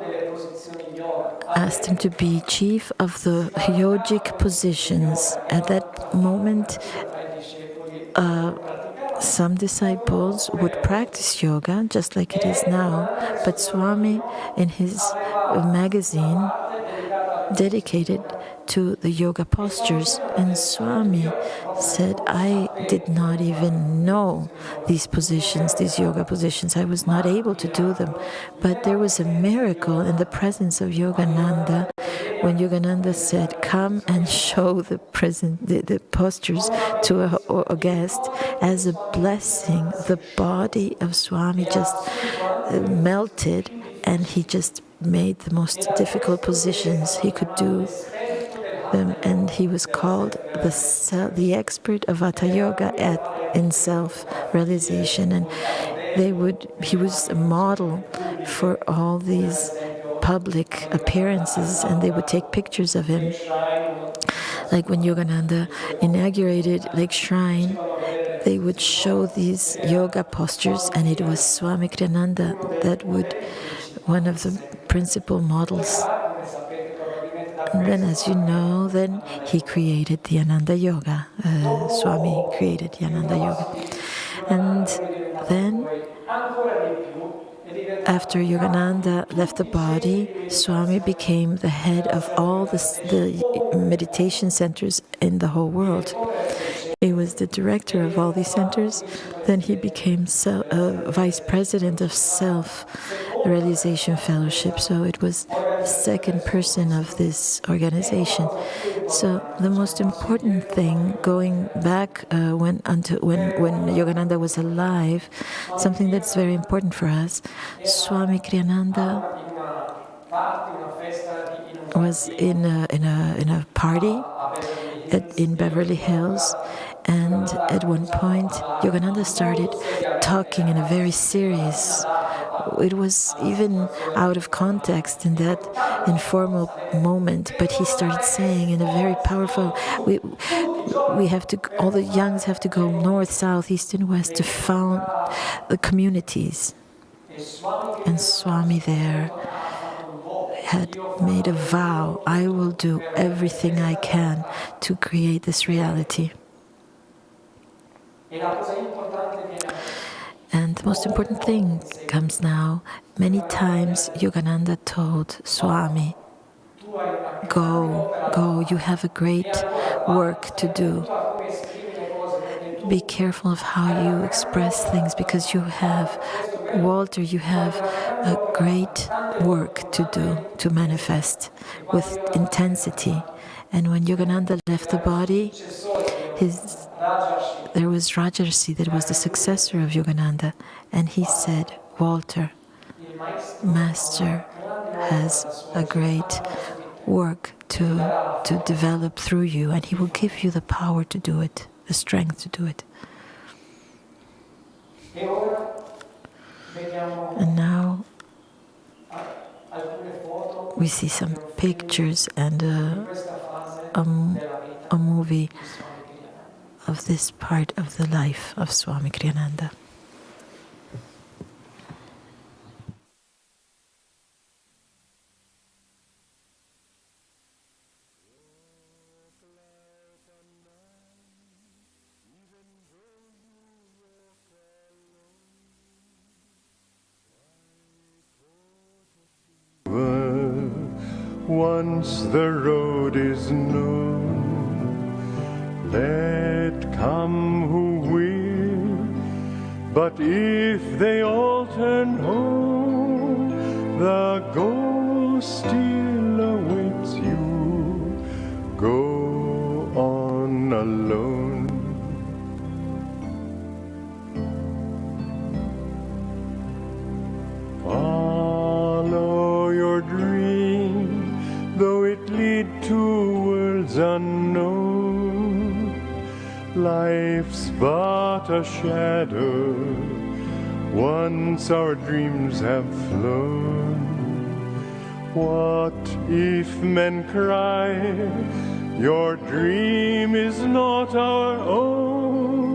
asked him to be chief of the yogic positions. At that moment, some disciples would practice yoga just like it is now, but Swami, in his magazine, dedicated to the yoga postures, and Swami said, I did not even know these positions, these yoga positions. I was not able to do them. But there was a miracle in the presence of Yogananda when Yogananda said, come and show the postures to a guest. As a blessing, the body of Swami just melted, and he just made the most difficult positions he could do them, and he was called the expert of Hatha Yoga in self-realization, and he was a model for all these public appearances, and they would take pictures of him. Like when Yogananda inaugurated Lake Shrine, they would show these yoga postures, and it was Swami Kriyananda that would, one of the principal models. And then, as you know, then he created the Ananda Yoga. Swami created the Ananda Yoga. And then, after Yogananda left the body, Swami became the head of all the meditation centers in the whole world. He was the director of all these centers. Then he became vice president of Self-Realization Fellowship. So it was the second person of this organization. So the most important thing, going back when Yogananda was alive, something that's very important for us, Swami Kriyananda was in a party in Beverly Hills, and at one point Yogananda started talking in a very serious. It was even out of context in that informal moment, but he started saying in a very powerful. We have to. All the youngs have to go north, south, east, and west to found the communities. And Swami there had made a vow, I will do everything I can to create this reality. And the most important thing comes now. Many times Yogananda told Swami, go, you have a great work to do. Be careful of how you express things, because you have, Walter, you have a great work to do, to manifest with intensity. And when Yogananda left the body, there was Rajarsi that was the successor of Yogananda, and he said, Walter, Master has a great work to develop through you, and he will give you the power to do it, the strength to do it. And now we see some pictures and a movie of this part of the life of Swami Kriyananda. once the road is known. Let come who will, but if they all turn home, the goal still awaits you. Go on alone. Follow your dream, though it lead to worlds unknown. Life's but a shadow, once our dreams have flown. What if men cry, your dream is not our own?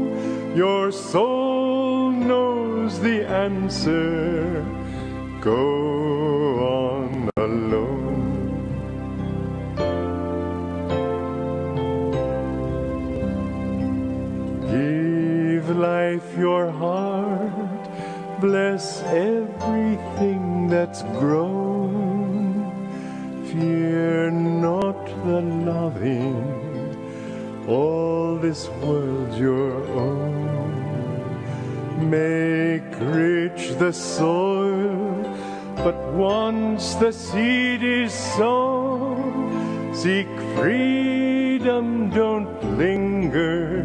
Your soul knows the answer. Go on alone. Give life your heart, bless everything that's grown. Fear not the loving, all this world's your own. Make rich the soil, but once the seed is sown, seek freedom, don't linger,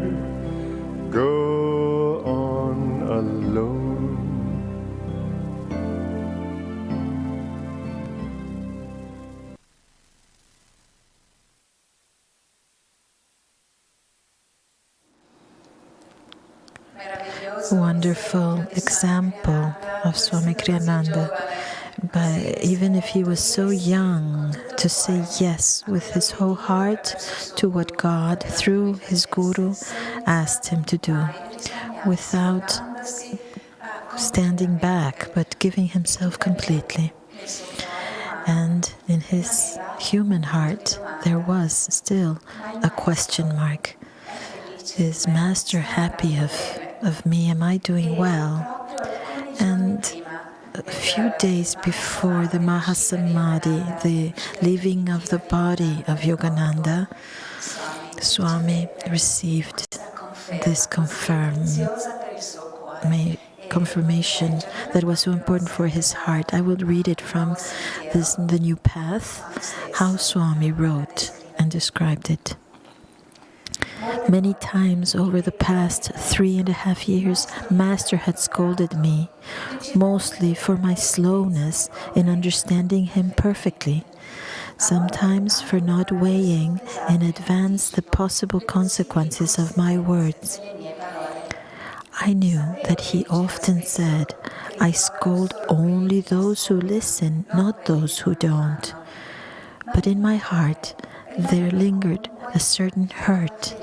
go on alone. Wonderful example of Swami Kriyananda. But even if he was so young, to say yes with his whole heart to what God, through his guru, asked him to do, without standing back, but giving himself completely. And in his human heart, there was still a question mark. Is Master happy of me? Am I doing well? And a few days before the Mahasamadhi, the leaving of the body of Yogananda, Swami received this confirmation that was so important for his heart. I will read it from The New Path, how Swami wrote and described it. Many times over the past 3.5 years, Master had scolded me, mostly for my slowness in understanding him perfectly, sometimes for not weighing in advance the possible consequences of my words. I knew that he often said, I scold only those who listen, not those who don't. But in my heart, there lingered a certain hurt.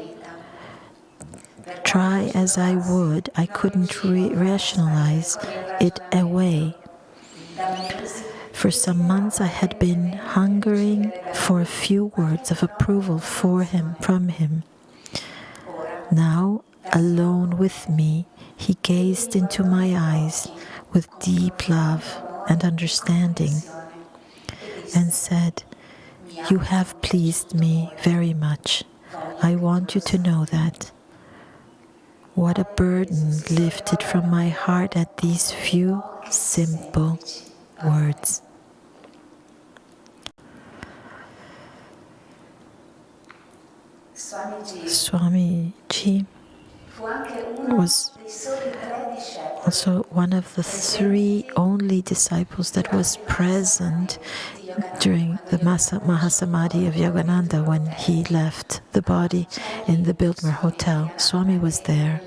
Try as I would, I couldn't rationalize it away. For some months I had been hungering for a few words of approval from him. Now, alone with me, he gazed into my eyes with deep love and understanding and said, "You have pleased me very much. I want you to know that." What a burden lifted from my heart at these few simple words. Swamiji was also one of the 3 only disciples that was present during the Mahasamadhi of Yogananda when he left the body in the Biltmer Hotel. Swami was there.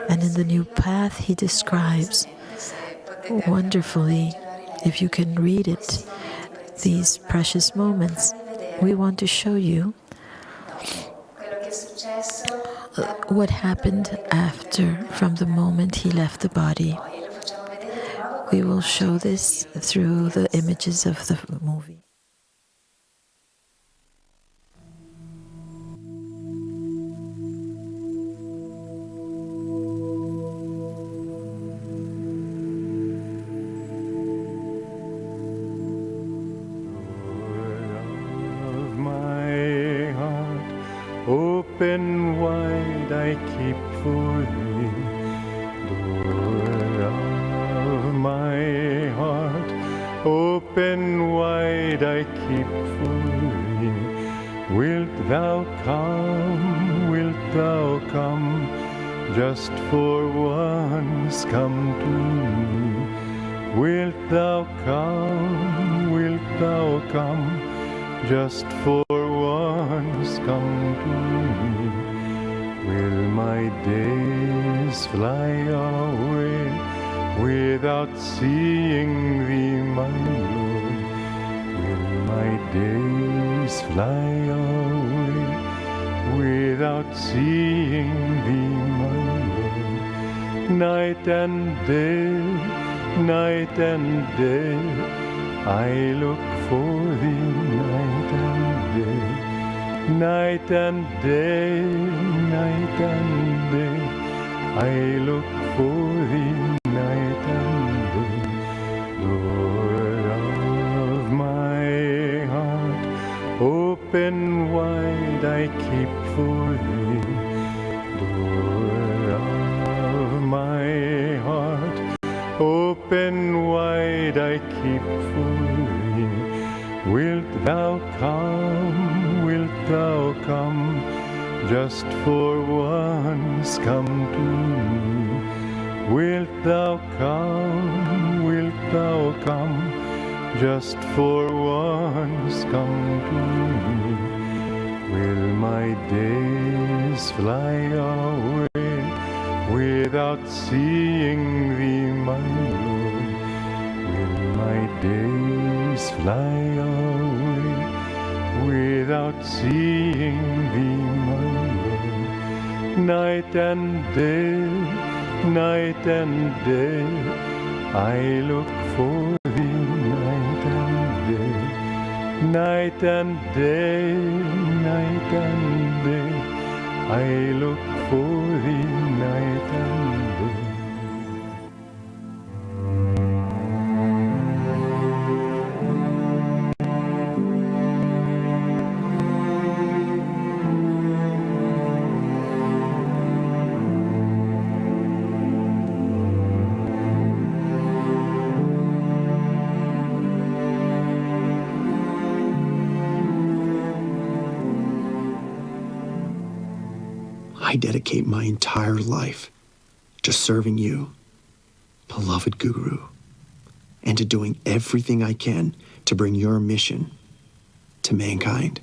And in the New Path he describes wonderfully, if you can read it, these precious moments. We want to show you what happened after, from the moment he left the body. We will show this through the images of the movie. open wide I keep for thee, door of my heart, open wide I keep for thee. Wilt thou come, just for once come to me? Wilt thou come, just for once come to me? Will my days fly away without seeing thee, my Lord? Will my days fly away without seeing thee, my Lord? Night and day, I look for thee, night and day. Night and day, I look for thee, night and day. Door of my heart, open wide I keep for thee. Door of my heart, open wide I keep for thee. Wilt thou come, just for once come to me? Wilt thou come, just for once come to me? Will my days fly away without seeing thee, my Lord? Will my days fly away without seeing thee, my Lord? Night and day, I look for thee, night and day. Night and day, I look for thee, night and day. I dedicate my entire life to serving you, beloved Guru, and to doing everything I can to bring your mission to mankind.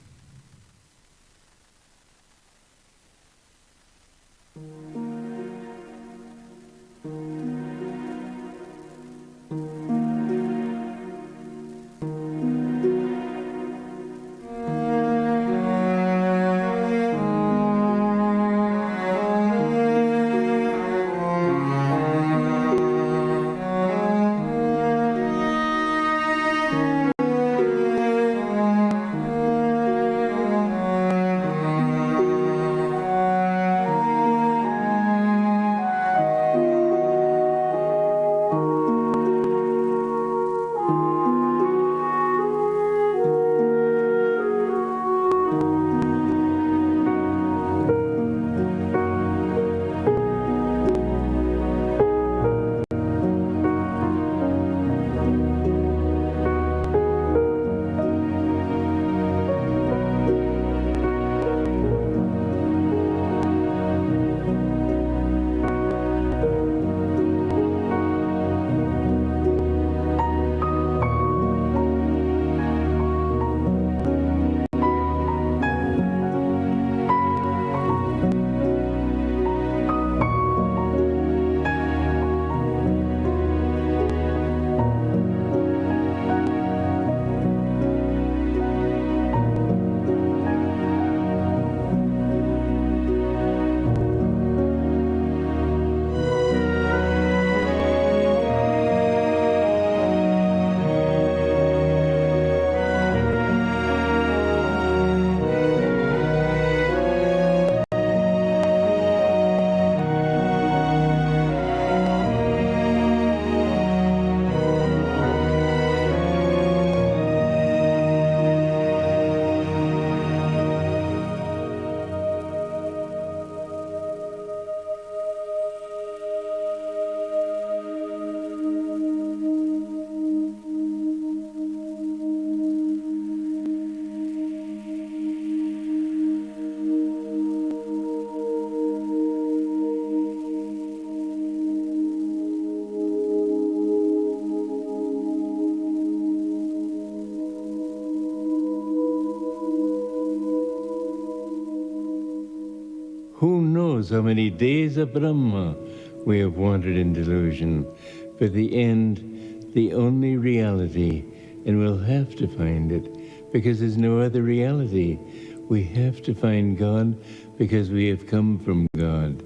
Who knows how many days of Brahma we have wandered in delusion, for the end, the only reality, and we'll have to find it, because there's no other reality. We have to find God because we have come from God.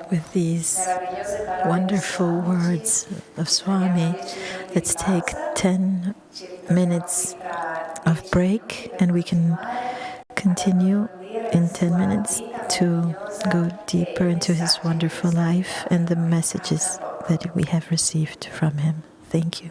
With these wonderful words of Swami, let's take 10 minutes of break, and we can continue in 10 minutes to go deeper into his wonderful life and the messages that we have received from him. Thank you.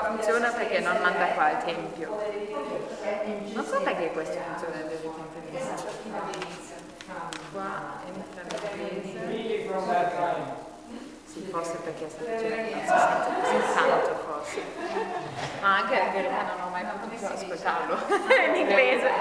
funziona perché non manda qua al tempio. Non so perché questo funziona delle conferenze. Qua entra l'inglese. Sì, forse perché semplicemente non si sente così tanto, forse. Ma anche in verità non ho mai potuto ascoltarlo in inglese.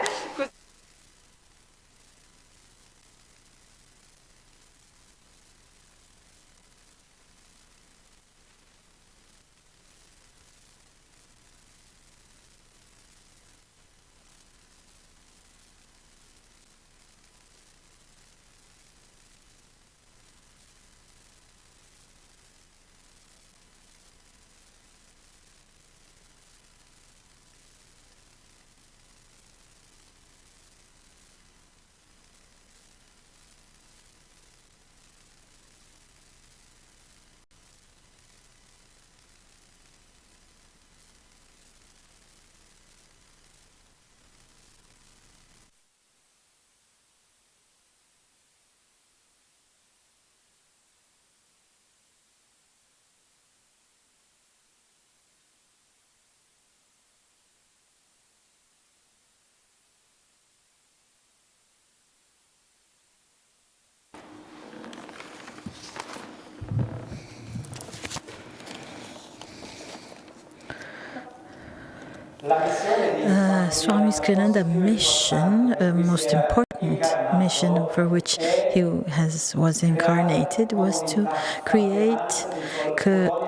Swami Kriyananda's mission, most important mission for which he was incarnated, was to create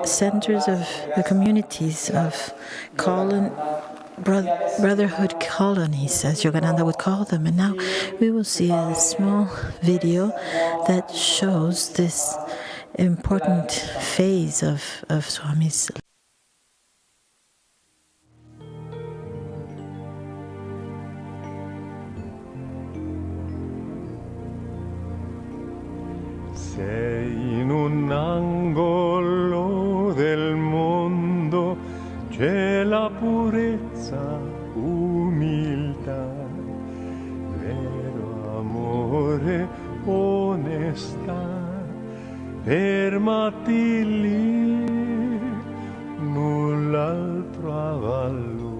centers of the communities of brotherhood colonies, as Yogananda would call them. And now we will see a small video that shows this important phase of Swami's life. Sei in un angolo del mondo, c'è la purezza, umiltà, vero amore, onestà. Fermati lì, null'altro avallo.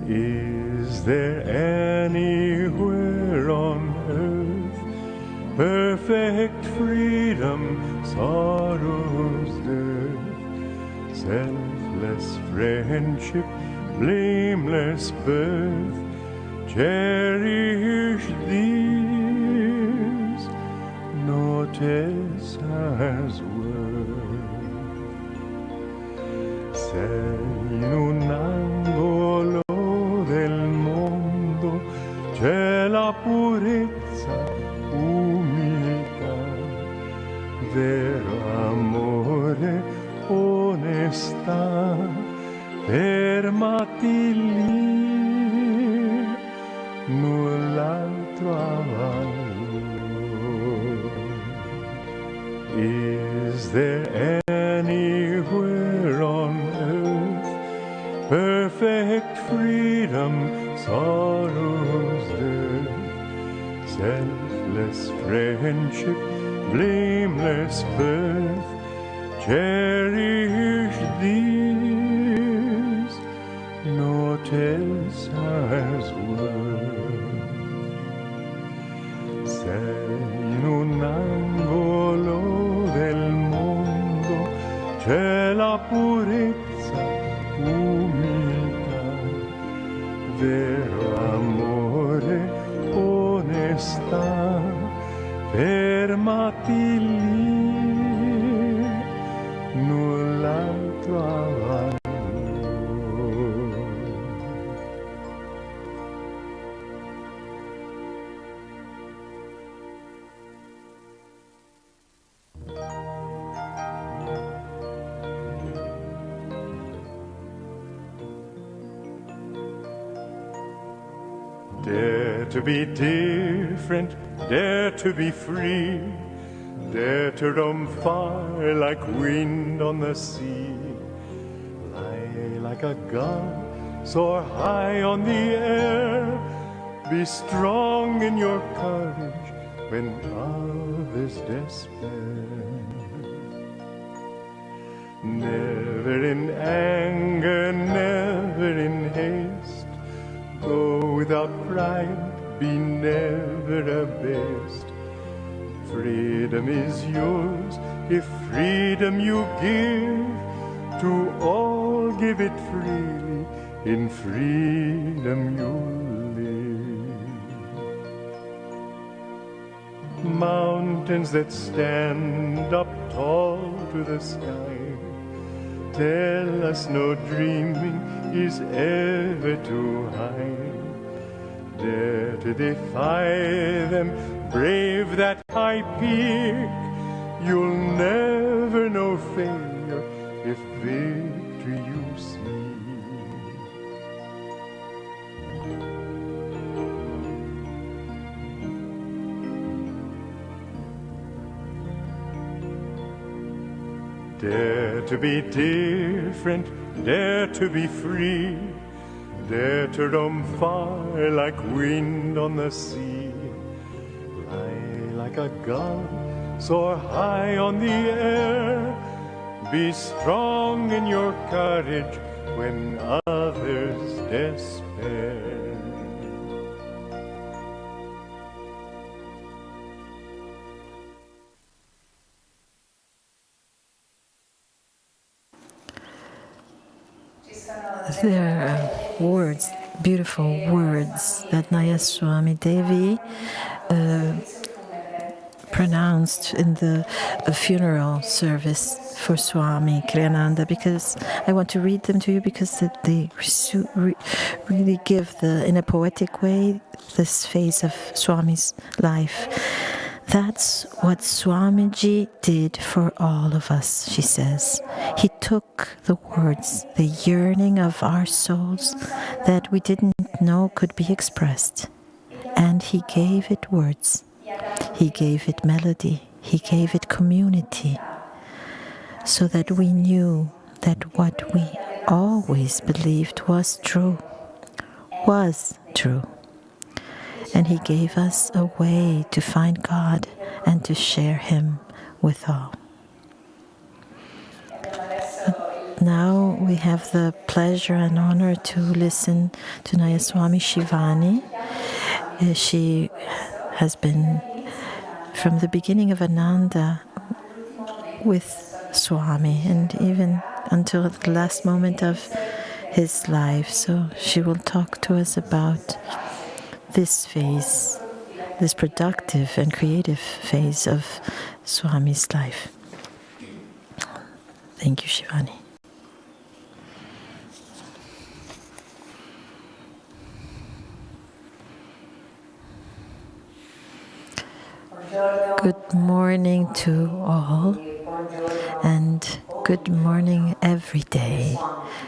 Is there anywhere on earth perfect freedom, sorrow's death, selfless friendship, blameless birth, cherish these, no test has worth. Sei in un angolo del mondo, c'è la purezza, umiltà, vero amore, onestà. Fermati lì, null'altro avallo. Is there anywhere on earth perfect freedom, sorrow's death, selfless friendship, blameless birth, cherish these, no test has worth. Sei in un angolo del mondo, c'è la purezza, umiltà, vero amore, onestà. Fermati lì, null'altro avallo. Dare to be different, dare to be free, dare to roam far like wind on the sea. Fly like a gull, soar high on the air, be strong in your courage when others despair. Never in anger, never in haste. Go without pride, be never abased. Freedom is yours if freedom you give. To all give it freely, in freedom you'll live. Mountains that stand up tall to the sky tell us no dreaming is ever too high. Dare to defy them, brave that high peak. You'll never know failure if victory you seek. Dare to be different, dare to be free. Dare to roam far like wind on the sea. Fly like a gull, soar high on the air. Be strong in your courage when others despair. There are words, beautiful words that Swami Devi pronounced in the funeral service for Swami Kriyananda, because I want to read them to you because they really give in a poetic way this phase of Swami's life. That's what Swamiji did for all of us, she says. He took the words, the yearning of our souls that we didn't know could be expressed, and he gave it words. He gave it melody. He gave it community, so that we knew that what we always believed was true. And he gave us a way to find God and to share him with all. Now we have the pleasure and honor to listen to Nayaswami Shivani. She has been from the beginning of Ananda with Swami, and even until the last moment of his life. So she will talk to us about this phase, this productive and creative phase of Swami's life. Thank you, Shivani. Good morning to all, and good morning every day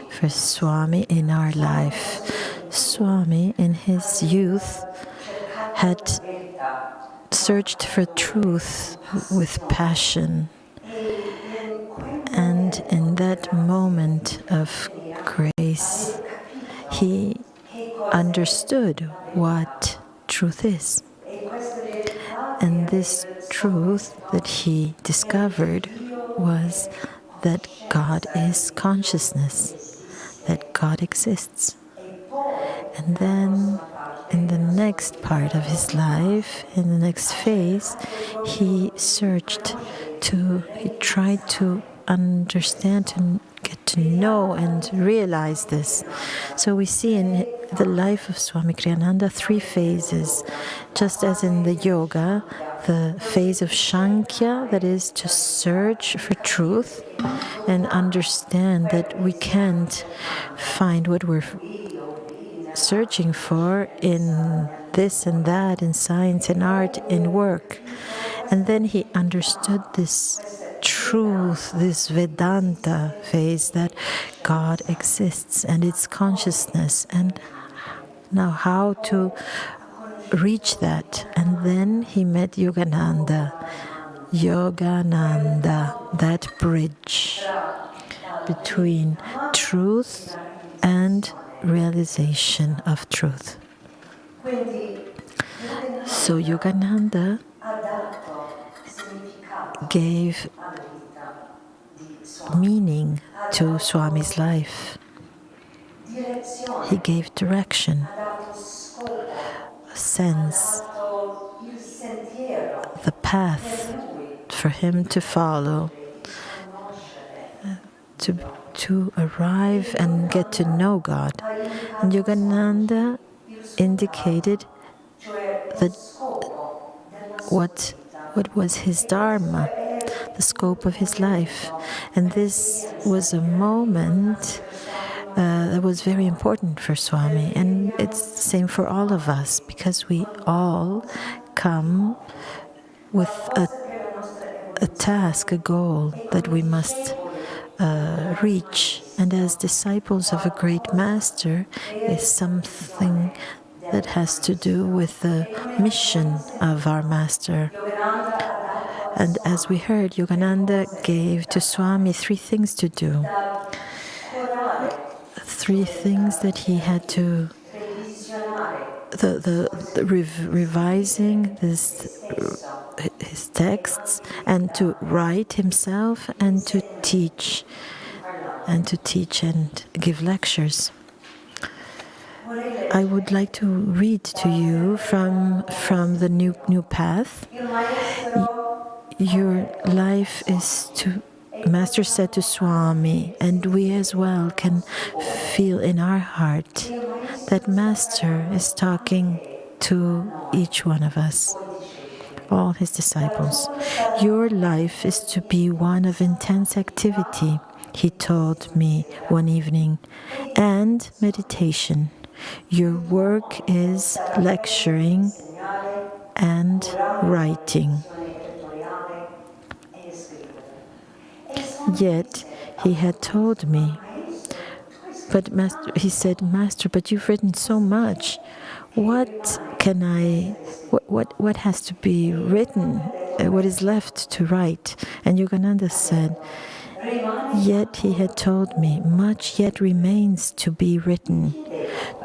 for Swami in our life. Swami, in his youth, had searched for truth with passion. And in that moment of grace, he understood what truth is. And this truth that he discovered was that God is consciousness, that God exists. And then in the next part of his life, in the next phase, he tried to understand and get to know and realize this. So we see in the life of Swami Kriyananda 3 phases, just as in the yoga, the phase of Sankhya, that is to search for truth and understand that we can't find what we're searching for in this and that, in science, in art, in work. And then he understood this truth, this Vedanta phase, that God exists and it's consciousness, and now how to reach that. And then he met Yogananda, that bridge between truth and realization of truth. So Yogananda gave meaning to Swami's life. He gave direction, a sense, the path for him to follow, to arrive and get to know God. And Yogananda indicated that what was his dharma, the scope of his life. And this was a moment that was very important for Swami. And it's the same for all of us, because we all come with a task, a goal that we must reach. And as disciples of a great master is something that has to do with the mission of our master. And as we heard, Yogananda gave to Swami 3 things to do. 3 things that he had to, revising his texts, and to write himself, and to teach and give lectures. I would like to read to you from the new path. Your life is to, Master said to Swami, and we as well can feel in our heart that Master is talking to each one of us, all his disciples. Your life is to be one of intense activity, he told me one evening, and meditation. Your work is lecturing and writing. Yet he had told me, but Master, he said, Master, but you've written so much. What has to be written? What is left to write? And Yogananda said, yet he had told me, much yet remains to be written.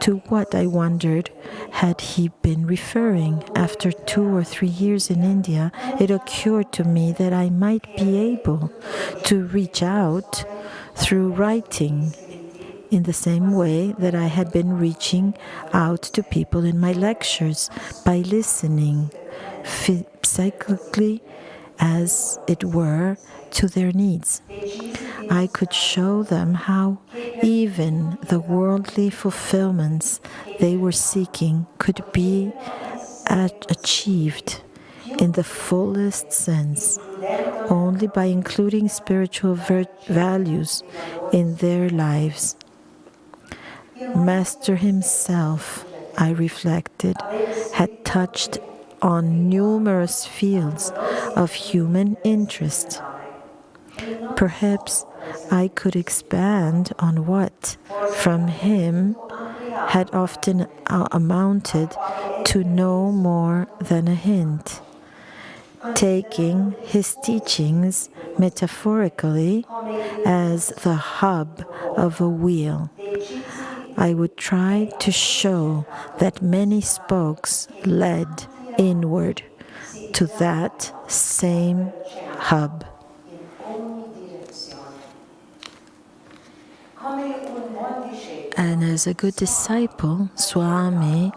To what, I wondered, had he been referring? After 2 or 3 years in India, it occurred to me that I might be able to reach out through writing in the same way that I had been reaching out to people in my lectures, by listening psychically, as it were, to their needs. I could show them how even the worldly fulfillments they were seeking could be achieved in the fullest sense only by including spiritual values in their lives. Master himself, I reflected, had touched on numerous fields of human interest. Perhaps I could expand on what, from him, had often amounted to no more than a hint, taking his teachings metaphorically as the hub of a wheel. I would try to show that many spokes led inward to that same hub. And as a good disciple, Swami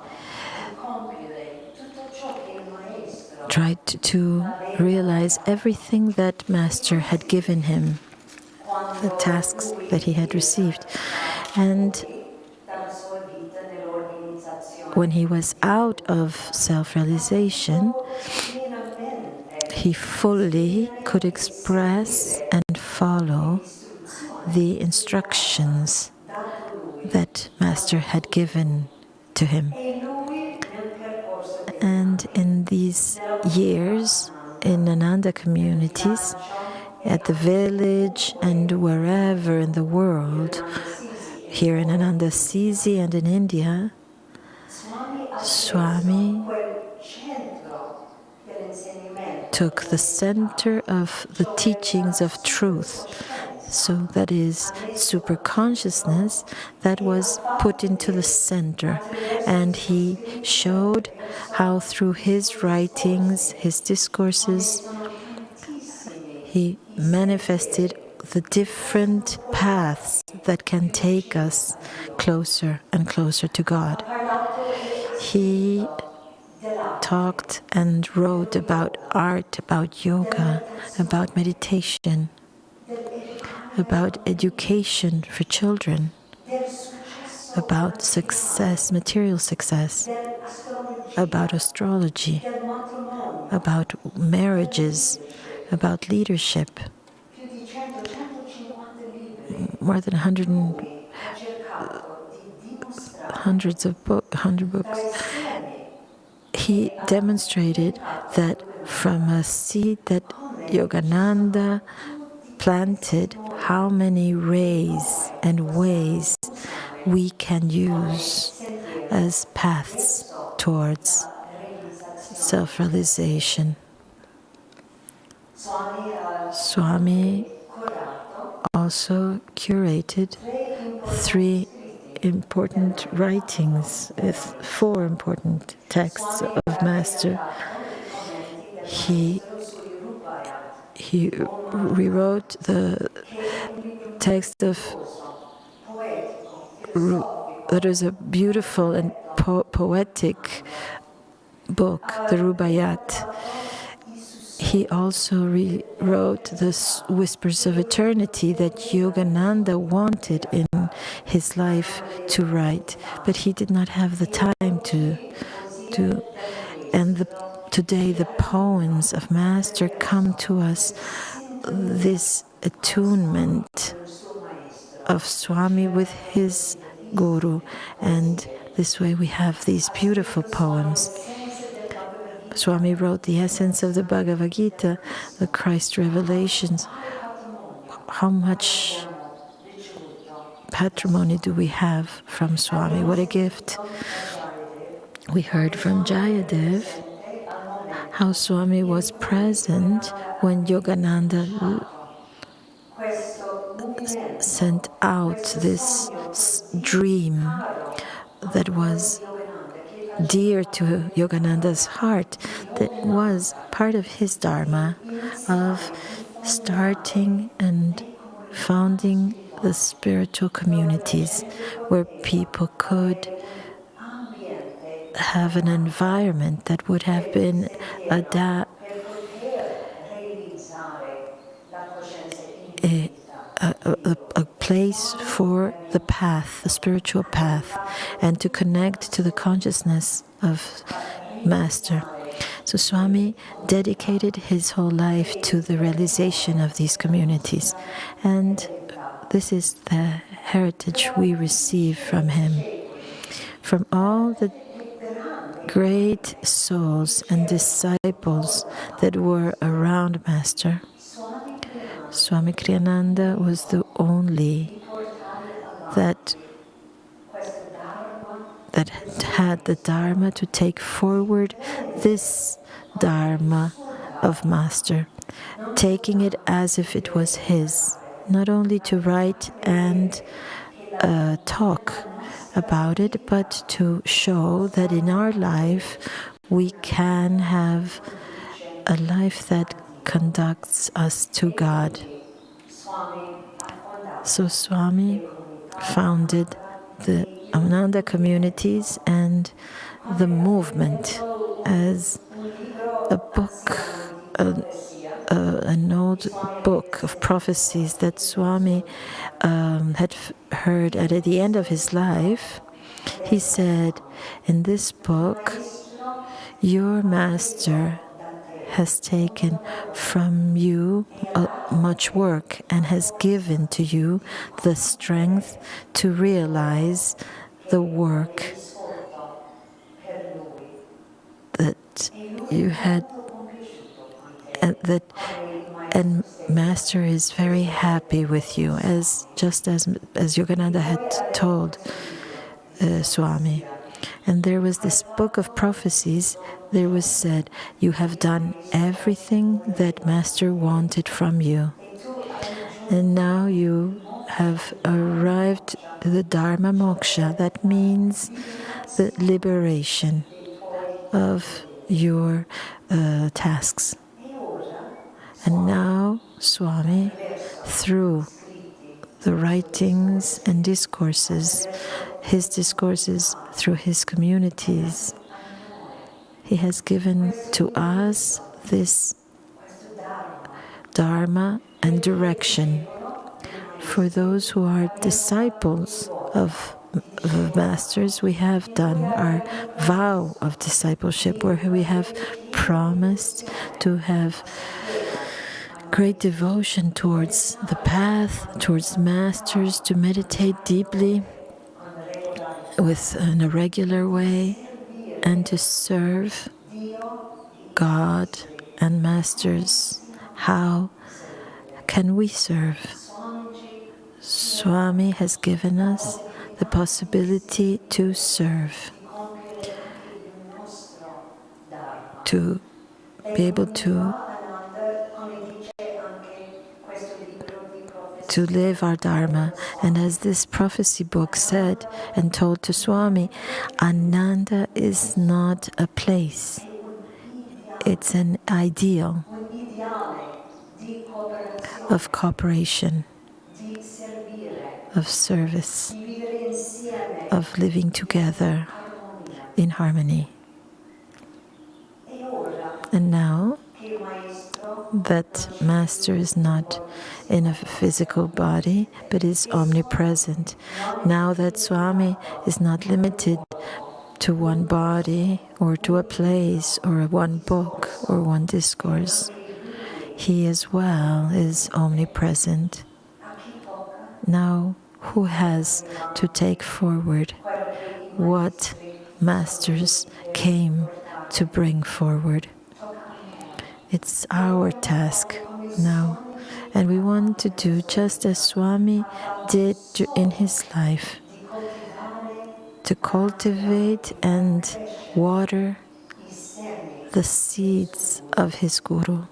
tried to realize everything that Master had given him, the tasks that he had received. And when he was out of self-realization, he fully could express and follow the instructions that Master had given to him. And in these years in Ananda communities, at the village and wherever in the world, here in Ananda Sisi and in India, Swami took the center of the teachings of truth. So that is superconsciousness that was put into the center. And he showed how through his writings, his discourses, he manifested the different paths that can take us closer and closer to God. He talked and wrote about art, about yoga, about meditation, about education for children, about success, material success, about astrology, about marriages, about leadership. More than 100 books. He demonstrated that from a seed that Yogananda planted, how many rays and ways we can use as paths towards self-realization. Swami also curated 3 important writings, 4 important texts of Master. He rewrote the text of that is a beautiful and poetic book, the Rubaiyat. He also rewrote the Whispers of Eternity that Yogananda wanted in his life to write, but he did not have the time to. And today the poems of Master come to us, this attunement of Swami with his Guru, and this way we have these beautiful poems. Swami wrote the essence of the Bhagavad Gita, the Christ revelations. How much patrimony do we have from Swami? What a gift. We heard from Jaydev how Swami was present when Yogananda sent out this dream that was dear to Yogananda's heart, that was part of his dharma of starting and founding the spiritual communities where people could have an environment that would have been a place for the path, the spiritual path, and to connect to the consciousness of Master. So Swami dedicated his whole life to the realization of these communities, and this is the heritage we receive from him. From all the great souls and disciples that were around Master, Swami Kriyananda was the only that had the Dharma to take forward this Dharma of Master, taking it as if it was his, not only to write and talk about it, but to show that in our life we can have a life that conducts us to God. So Swami founded the Ananda communities and the movement as a book, an old book of prophecies that Swami had heard at the end of his life. He said, in this book, your Master has taken from you much work and has given to you the strength to realize the work that you had, and Master is very happy with you, just as Yogananda had told Swami. And there was this book of prophecies. There was said, you have done everything that Master wanted from you. And now you have arrived to the Dharma Moksha. That means the liberation of your tasks. And now, Swami, through the writings and discourses, his discourses through his communities. He has given to us this Dharma and direction for those who are disciples of the masters. We have done our vow of discipleship, where we have promised to have great devotion towards the path, towards the masters, to meditate deeply in a regular way, and to serve God and masters. How can we serve? Swami has given us the possibility to serve, to be able to live our Dharma. And as this prophecy book said and told to Swami, Ananda is not a place, it's an ideal of cooperation, of service, of living together in harmony. And now that Master is not in a physical body, but is omnipresent, now that Swami is not limited to one body or to a place or one book or one discourse, he as well is omnipresent. Now, who has to take forward what masters came to bring forward? It's our task now. And we want to do just as Swami did in his life, to cultivate and water the seeds of his Guru.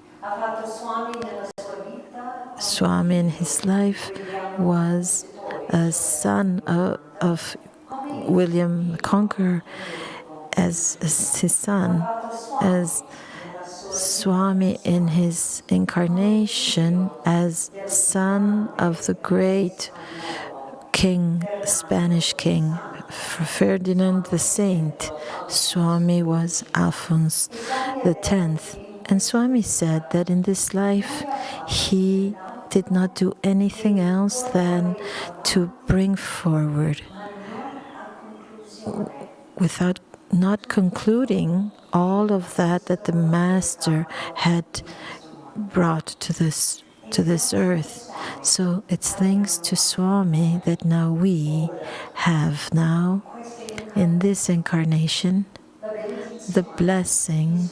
Swami in his life was a son of William the Conqueror, as his son, as Swami in his incarnation as son of the great king, Spanish king, Ferdinand the Saint. Swami was Alphonse X. And Swami said that in this life he did not do anything else than to bring forward, without not concluding all of that the Master had brought to this earth. So it's thanks to Swami that now we have in this incarnation the blessing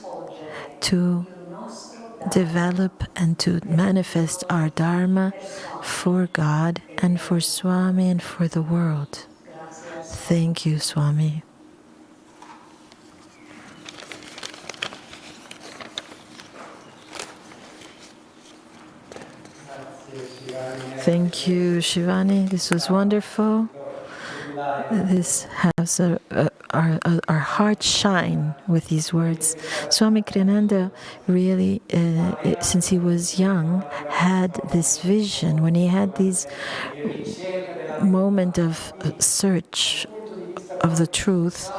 to develop and to manifest our Dharma for God and for Swami and for the world. Thank you, Swami. Thank you, Shivani. This was wonderful. This has our hearts shine with these words. Swami Kriyananda really, since he was young, had this vision. When he had these moment of search of the truth,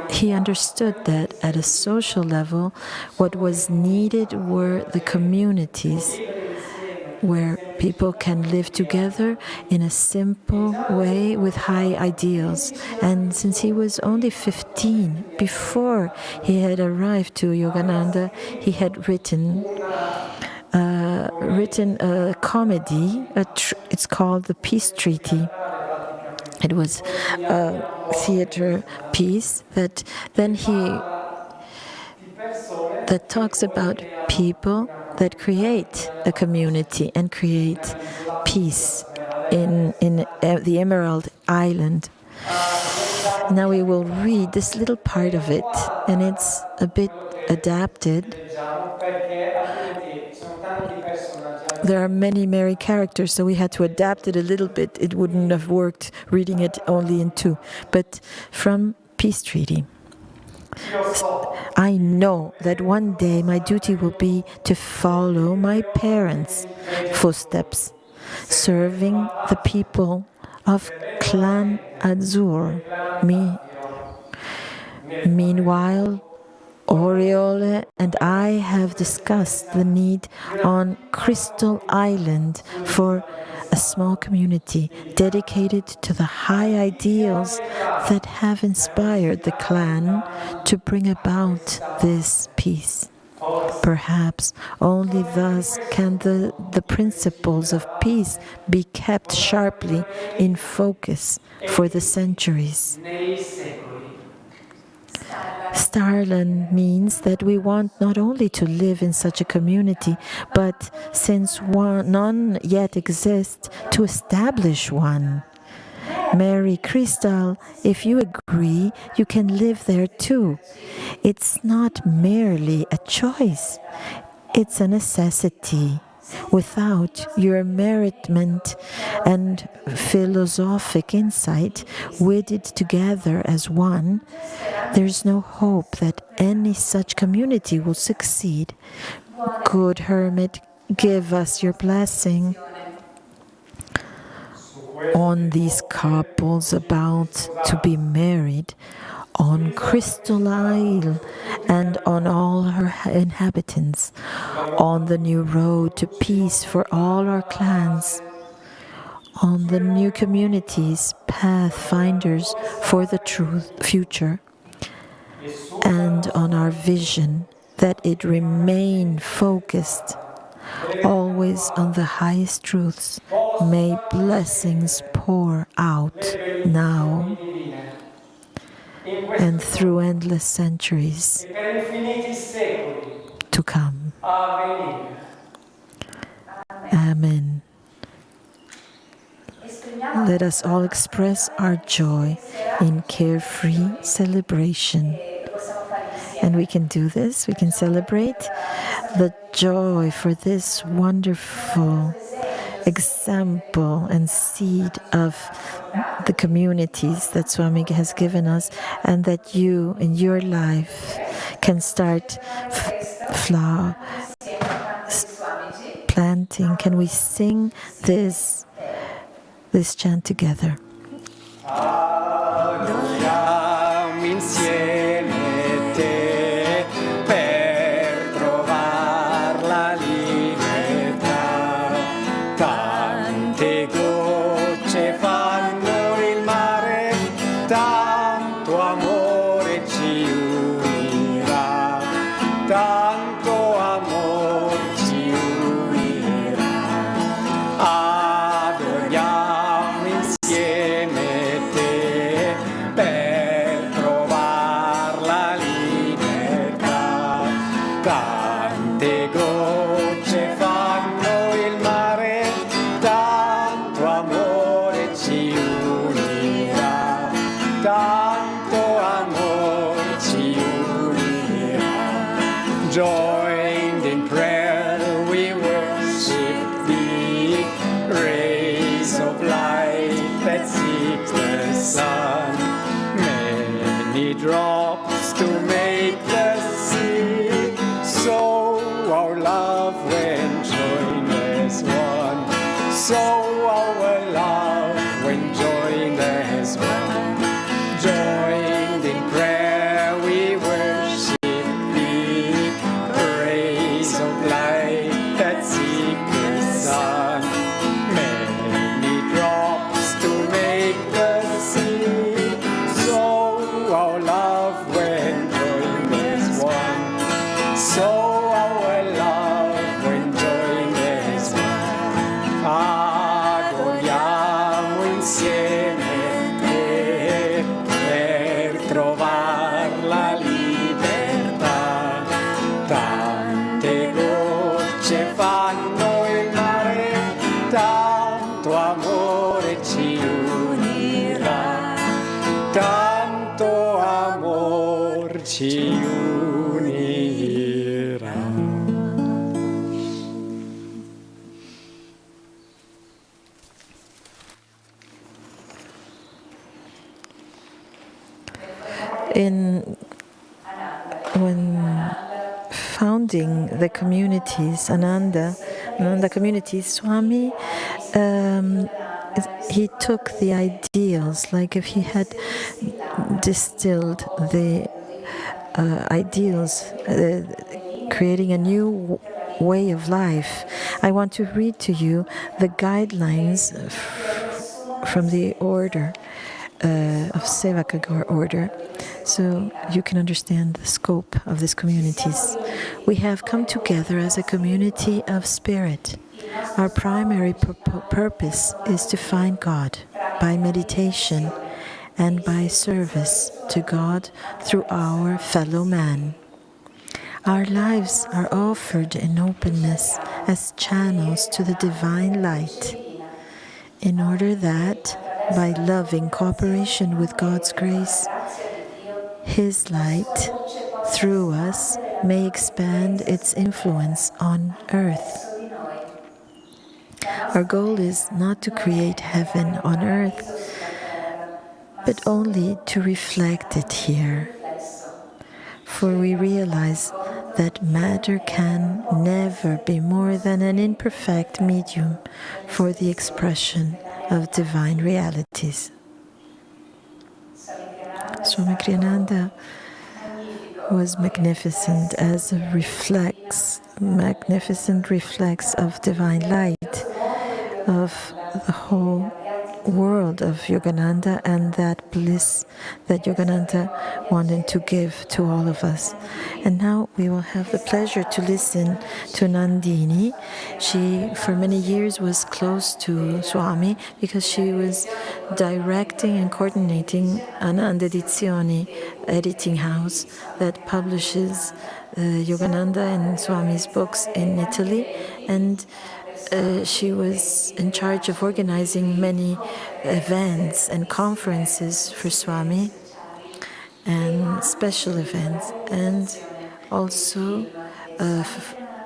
he understood that at a social level, what was needed were the communities where people can live together in a simple way with high ideals. And since he was only 15, before he had arrived to Yogananda, he had written a comedy. It's called The Peace Treaty. It was a theater piece that talks about people that create a community and create peace in the Emerald Island. Now we will read this little part of it, and it's a bit adapted. There are many characters, so we had to adapt it a little bit. It wouldn't have worked reading it only in two. But from Peace Treaty. I know that one day my duty will be to follow my parents' footsteps, serving the people of Clan Azur. Meanwhile, Oriole and I have discussed the need on Crystal Island for a small community dedicated to the high ideals that have inspired the clan to bring about this peace. Perhaps only thus can the principles of peace be kept sharply in focus for the centuries. Starland means that we want not only to live in such a community, but since none yet exists, to establish one. Mary Crystal, if you agree, you can live there too. It's not merely a choice, it's a necessity. Without your merriment and philosophic insight, wedded together as one, there's no hope that any such community will succeed. Good Hermit, give us your blessing on these couples about to be married, on Crystal Isle and on all her inhabitants, on the new road to peace for all our clans, on the new communities, pathfinders for the true future, and on our vision that it remain focused always on the highest truths. May blessings pour out now and through endless centuries to come. Amen. Let us all express our joy in carefree celebration. And we can do this, we can celebrate the joy for this wonderful example and seed of the communities that Swami has given us, and that you in your life can start planting. Can we sing this chant together? Adoriamo insieme te per trovar la libertà. Tante gocce fanno il mare, tanto amore ci unirà, tanto amore ci unirà. Adoriamo insieme te per trovar la libertà. Tante gocce fanno il mare, tanto amore ci unirà, tanto amore ci unirà. Joined in prayer we worship thee, rays of light that seek the sun, many drops to make the sea, so our love when joined as one, so our love when joined as one. Joined in prayer we worship thee, rays of light that seek the sun, many drops to make the sea, so our love when joined as one, so our love when joined as one. Adoriamo insieme te per trovar la libertà. Tante gocce fanno il mare, tanto amore ci unirà, tanto amor ci unirà. In when founding the communities, Ananda communities, Swami, he took the ideals, like if he had distilled the ideals, creating a new way of life. I want to read to you the guidelines from the order of Sevaka order, so you can understand the scope of these communities. We have come together as a community of spirit. Our primary purpose is to find God by meditation and by service to God through our fellow man. Our lives are offered in openness as channels to the divine light, in order that, by loving cooperation with God's grace, His light through us may expand its influence on earth. Our goal is not to create heaven on earth, but only to reflect it here. For we realize that matter can never be more than an imperfect medium for the expression of divine realities. Swami Kriyananda was magnificent as a magnificent reflex of divine light, of the whole world of Yogananda, and that bliss that Yogananda wanted to give to all of us. And now we will have the pleasure to listen to Nandini. She, for many years, was close to Swami because she was directing and coordinating Ananda Edizioni editing house that publishes Yogananda and Swami's books in Italy, and she was in charge of organizing many events and conferences for Swami and special events, and also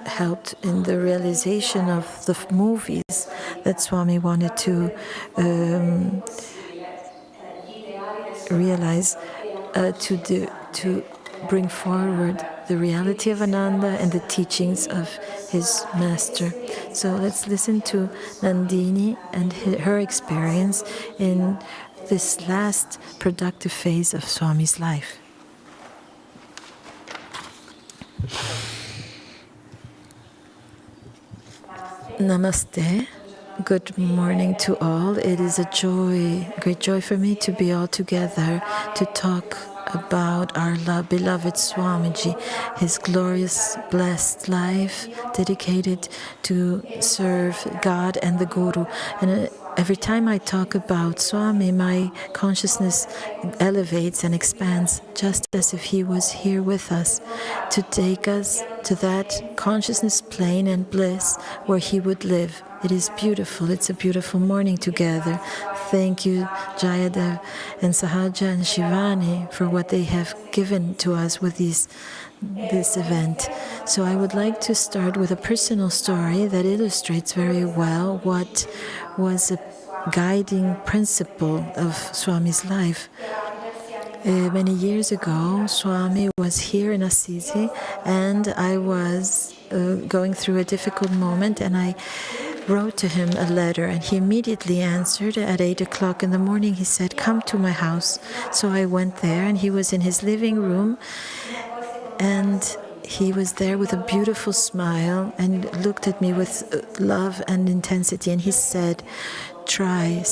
helped in the realization of the movies that Swami wanted to realize, to bring forward the reality of Ananda and the teachings of his master. So let's listen to Nandini and her experience in this last productive phase of Swami's life. Namaste. Good morning to all. It is a great joy for me to be all together to talk about our beloved Swamiji, his glorious, blessed life dedicated to serve God and the Guru. And every time I talk about Swami, my consciousness elevates and expands, just as if he was here with us, to take us to that consciousness plane and bliss where he would live. It is beautiful. It's a beautiful morning together. Thank you, Jaydev and Sahaja and Shivani, for what they have given to us with this event. So I would like to start with a personal story that illustrates very well what was a guiding principle of Swami's life. Many years ago, Swami was here in Assisi, and I was going through a difficult moment, and I wrote to him a letter, and he immediately answered at 8 o'clock in the morning. He said, "Come to my house." So I went there, and he was in his living room, and he was there with a beautiful smile and looked at me with love and intensity, and he said, "Try,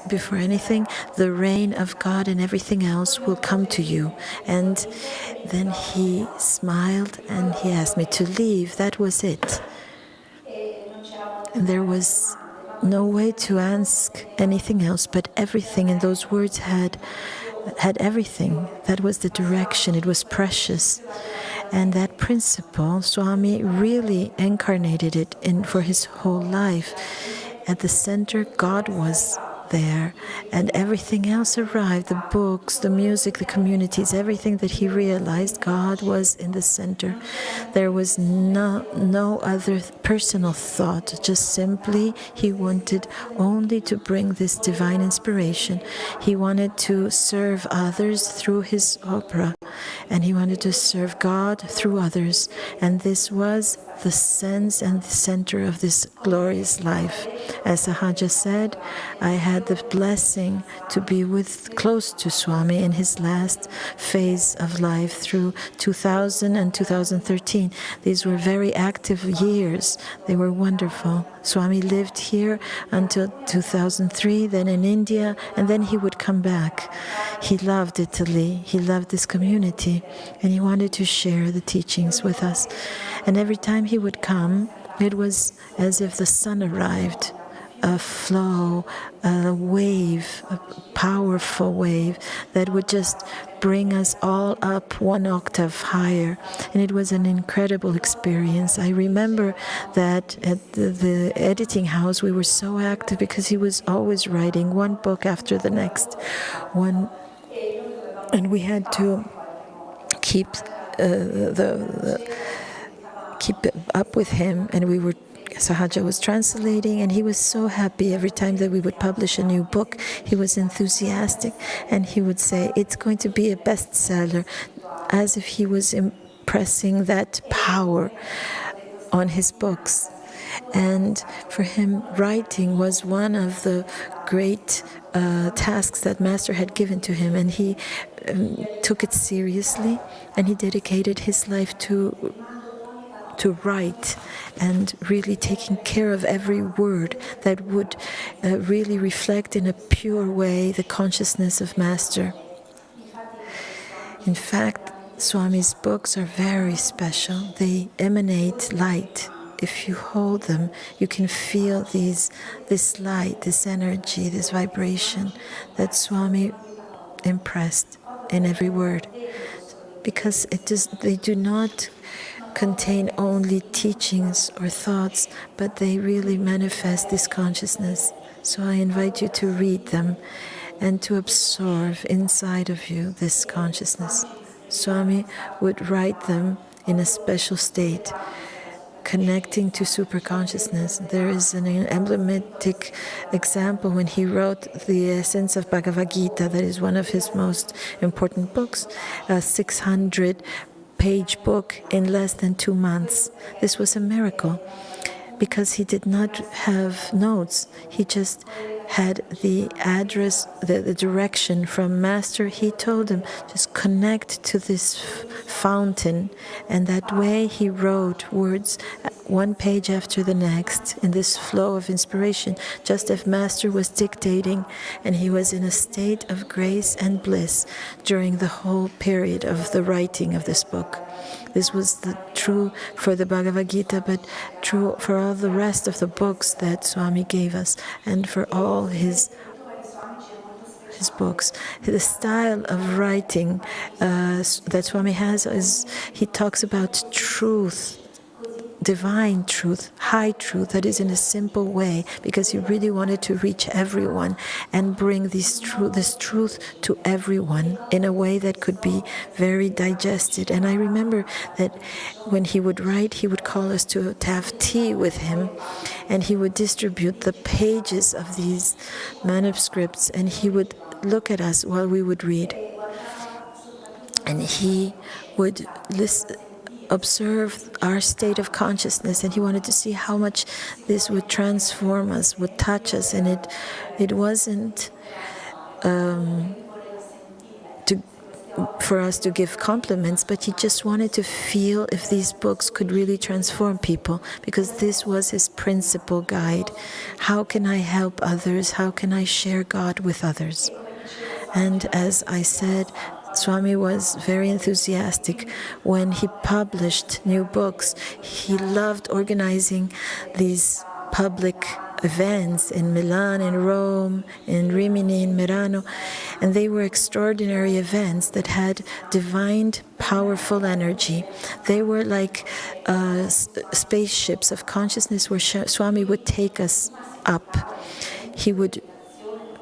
before anything, the reign of God and everything else will come to you." And then he smiled and he asked me to leave. That was it. And there was no way to ask anything else, but everything in those words had everything. That was the direction. It was precious. And that principle, Swami really incarnated it for his whole life. At the center, God was there, and everything else arrived, the books, the music, the communities, everything that he realized, God was in the center. There was no other personal thought, just simply he wanted only to bring this divine inspiration. He wanted to serve others through his opera, and he wanted to serve God through others, and this was the sense and the center of this glorious life. As Sahaja said, I had the blessing to be close to Swami in his last phase of life through 2000 and 2013. These were very active years. They were wonderful. Swami lived here until 2003, then in India, and then he would come back. He loved Italy, he loved this community, and he wanted to share the teachings with us. And every time he would come, it was as if the sun arrived, a flow, a wave, a powerful wave that would just bring us all up one octave higher. And it was an incredible experience. I remember that at the editing house, we were so active because he was always writing one book after the next. And we had to keep keep up with him, and Sahaja was translating, and he was so happy every time that we would publish a new book. He was enthusiastic, and he would say, it's going to be a bestseller, as if he was impressing that power on his books. And for him, writing was one of the great tasks that Master had given to him, and he took it seriously, and he dedicated his life to write, and really taking care of every word that would really reflect in a pure way the consciousness of Master. In fact, Swami's books are very special. They emanate light. If you hold them, you can feel this light, this energy, this vibration that Swami impressed in every word. Because they do not contain only teachings or thoughts, but they really manifest this consciousness. So I invite you to read them and to absorb inside of you this consciousness. Swami would write them in a special state, connecting to superconsciousness. There is an emblematic example when he wrote the essence of Bhagavad Gita, that is one of his most important books, a 600-page book in less than 2 months. This was a miracle because he did not have notes. He just had the address, the direction from Master. He told him, just connect to this fountain. And that way he wrote words one page after the next in this flow of inspiration, just as Master was dictating. And he was in a state of grace and bliss during the whole period of the writing of this book. This was true for the Bhagavad Gita, but true for all the rest of the books that Swami gave us, and for all his books. The style of writing that Swami has is, he talks about truth, divine truth, high truth, that is in a simple way, because he really wanted to reach everyone and bring this truth to everyone in a way that could be very digested. And I remember that when he would write, he would call us to have tea with him, and he would distribute the pages of these manuscripts, and he would look at us while we would read. And he would observe our state of consciousness, and he wanted to see how much this would transform us, would touch us. And it wasn't for us to give compliments, but he just wanted to feel if these books could really transform people, because this was his principal guide. How can I help others? How can I share God with others? And as I said, Swami was very enthusiastic when he published new books. He loved organizing these public events in Milan, in Rome, in Rimini, in Merano, and they were extraordinary events that had divine, powerful energy. They were like spaceships of consciousness where Swami would take us up. He would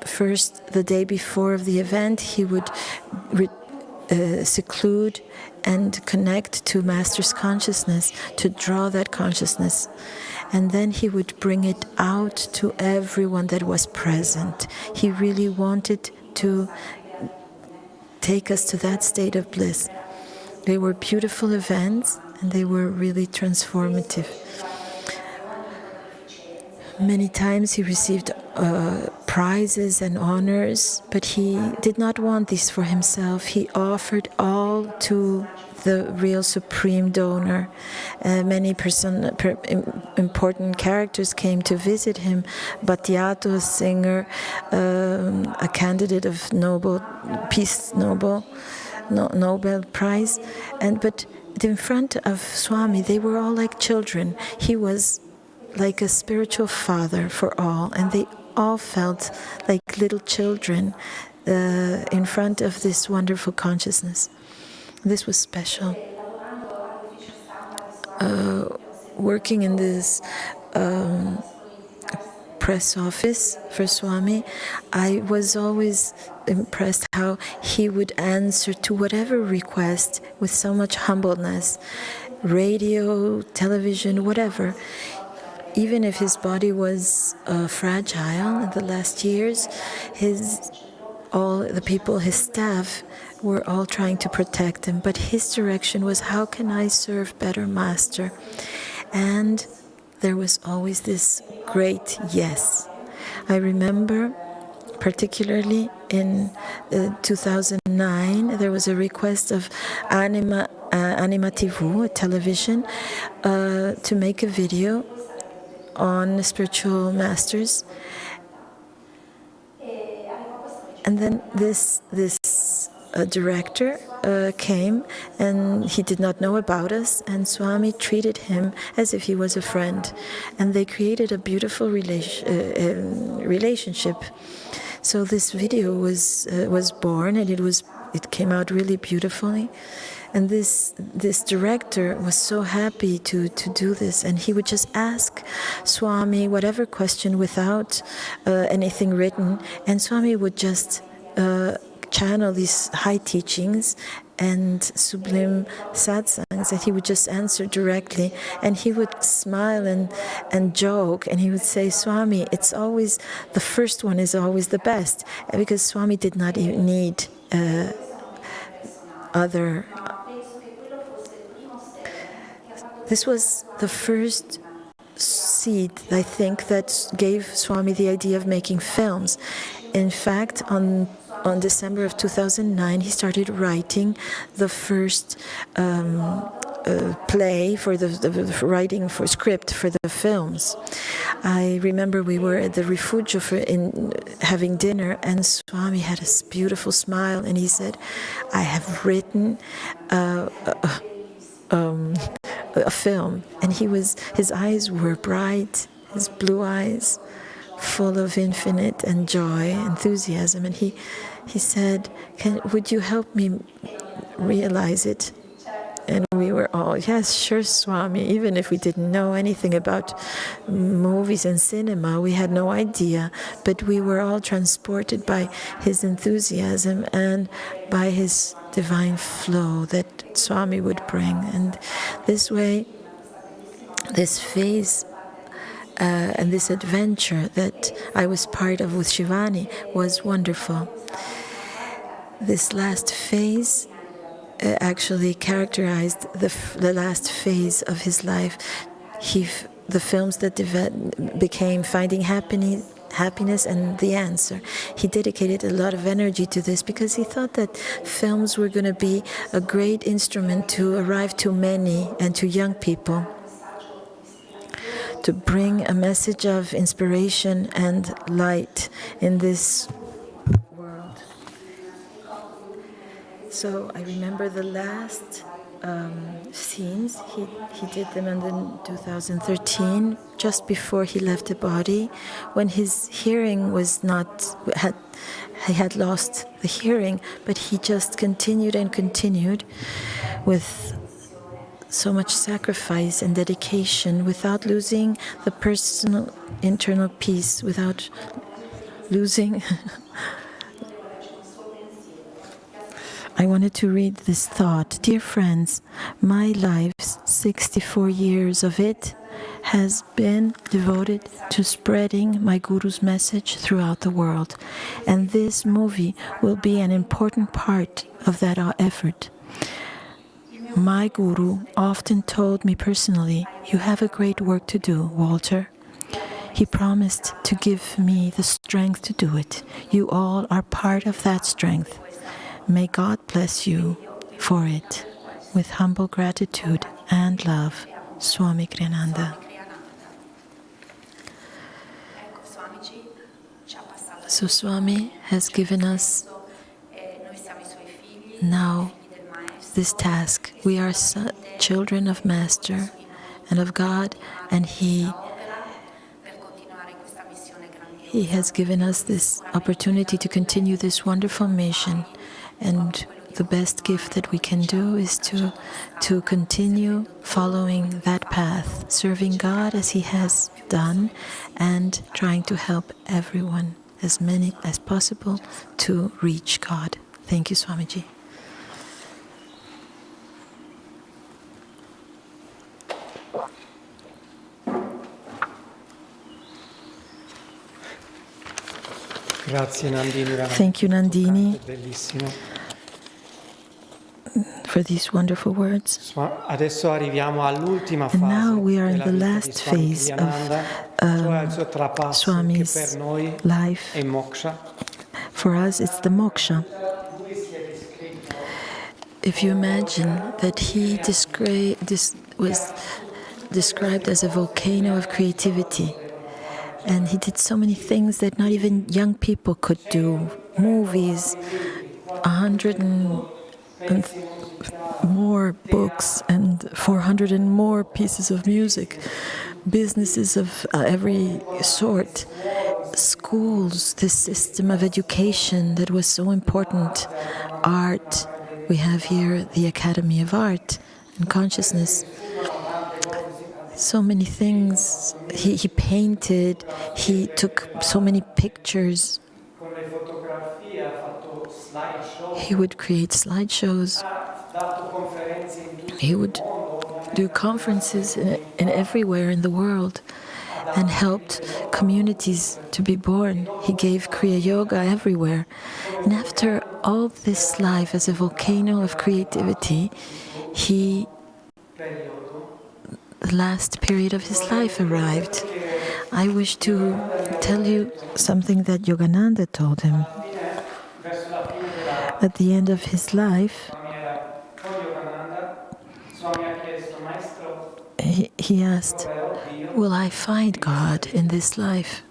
first, the day before of the event, he would seclude and connect to Master's consciousness, to draw that consciousness. And then he would bring it out to everyone that was present. He really wanted to take us to that state of bliss. They were beautiful events, and they were really transformative. Many times he received prizes and honors, but he did not want these for himself. He offered all to the real supreme donor. Many important characters came to visit him. Battiato, a singer, a candidate of Nobel Prize, but in front of Swami, they were all like children. He was like a spiritual father for all, and they all felt like little children in front of this wonderful consciousness. This was special. Working in this press office for Swami, I was always impressed how he would answer to whatever request with so much humbleness. Radio, television, whatever. Even if his body was fragile in the last years, all the people, his staff, were all trying to protect him. But his direction was, how can I serve better, Master? And there was always this great yes. I remember, particularly in 2009, there was a request of Anima TV, a television, to make a video on spiritual masters, and then this director came, and he did not know about us, and Swami treated him as if he was a friend, and they created a beautiful relationship. So this video was born, and it came out really beautifully. And this director was so happy to do this, and he would just ask Swami whatever question without anything written, and Swami would just channel these high teachings and sublime satsangs that he would just answer directly, and he would smile and joke, and he would say, Swami, it's always, the first one is always the best, because Swami did not even need other. This was the first seed, I think, that gave Swami the idea of making films. In fact, on December of 2009, he started writing the first play for the writing for script for the films. I remember we were at the Refugio having dinner, and Swami had a beautiful smile, and he said, I have written a film, and his eyes were bright, his blue eyes full of infinite and joy, enthusiasm, and he said, would you help me realize it? And we were all, yes, sure, Swami. Even if we didn't know anything about movies and cinema, we had no idea, but we were all transported by his enthusiasm and by his divine flow that Swami would bring. And this way, this phase and this adventure that I was part of with Shivani was wonderful. This last phase actually characterized the last phase of his life. The films that became Finding Happiness and The Answer. He dedicated a lot of energy to this because he thought that films were going to be a great instrument to arrive to many and to young people, to bring a message of inspiration and light in this world. So I remember the last scenes. He did them in 2013, just before he left the body, when his hearing was not, he had lost the hearing, but he just continued and continued with so much sacrifice and dedication, without losing the personal internal peace, without losing. I wanted to read this thought. Dear friends, my life's 64 years of it has been devoted to spreading my Guru's message throughout the world. And this movie will be an important part of that effort. My Guru often told me personally, "You have a great work to do, Walter." He promised to give me the strength to do it. You all are part of that strength. May God bless you for it. With humble gratitude and love, Swami Kriyananda. So Swami has given us now this task. We are children of Master and of God, and He has given us this opportunity to continue this wonderful mission. And the best gift that we can do is to continue following that path, serving God as He has done, and trying to help everyone, as many as possible, to reach God. Thank you, Swamiji. Grazie Nandini. Thank you, Nandini, for these wonderful words. Adesso arriviamo all'ultima fase. And now we are in the last phase of Swami's life. For us, it's the moksha. If you imagine that he was described as a volcano of creativity, and he did so many things that not even young people could do. Movies, 100 and more books, and 400 and more pieces of music, businesses of every sort, schools, this system of education that was so important, art. We have here the Academy of Art and Consciousness. So many things. He painted, he took so many pictures. He would create slideshows. He would do conferences in everywhere in the world and helped communities to be born. He gave Kriya Yoga everywhere. And after all this life as a volcano of creativity, the last period of his life arrived. I wish to tell you something that Yogananda told him. At the end of his life, he asked, "Will I find God in this life?"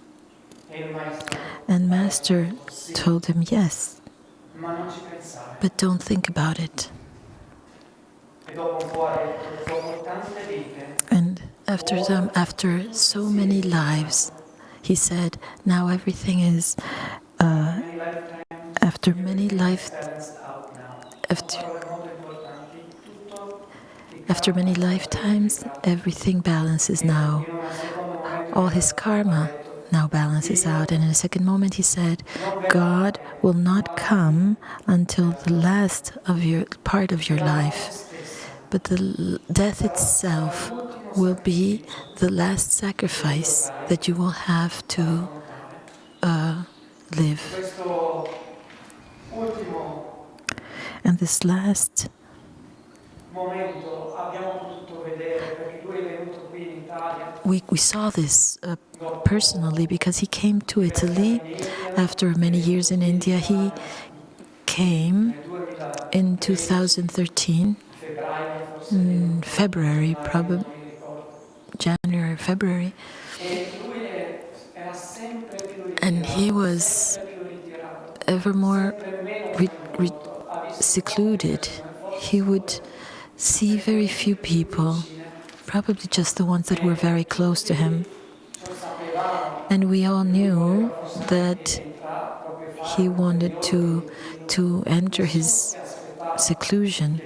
And Master told him, "Yes, but don't think about it." And after so many lives, he said, "Now everything is after many lifetimes, everything balances now. All his karma now balances out." And in a second moment, he said, "God will not come until the last of your part of your life, but the death itself will be the last sacrifice that you will have to live." And this last we saw this personally because he came to Italy after many years in India. He came in 2013, in February, probably January, February, and he was ever more secluded. He would see very few people, probably just the ones that were very close to him. And we all knew that he wanted to enter his seclusion.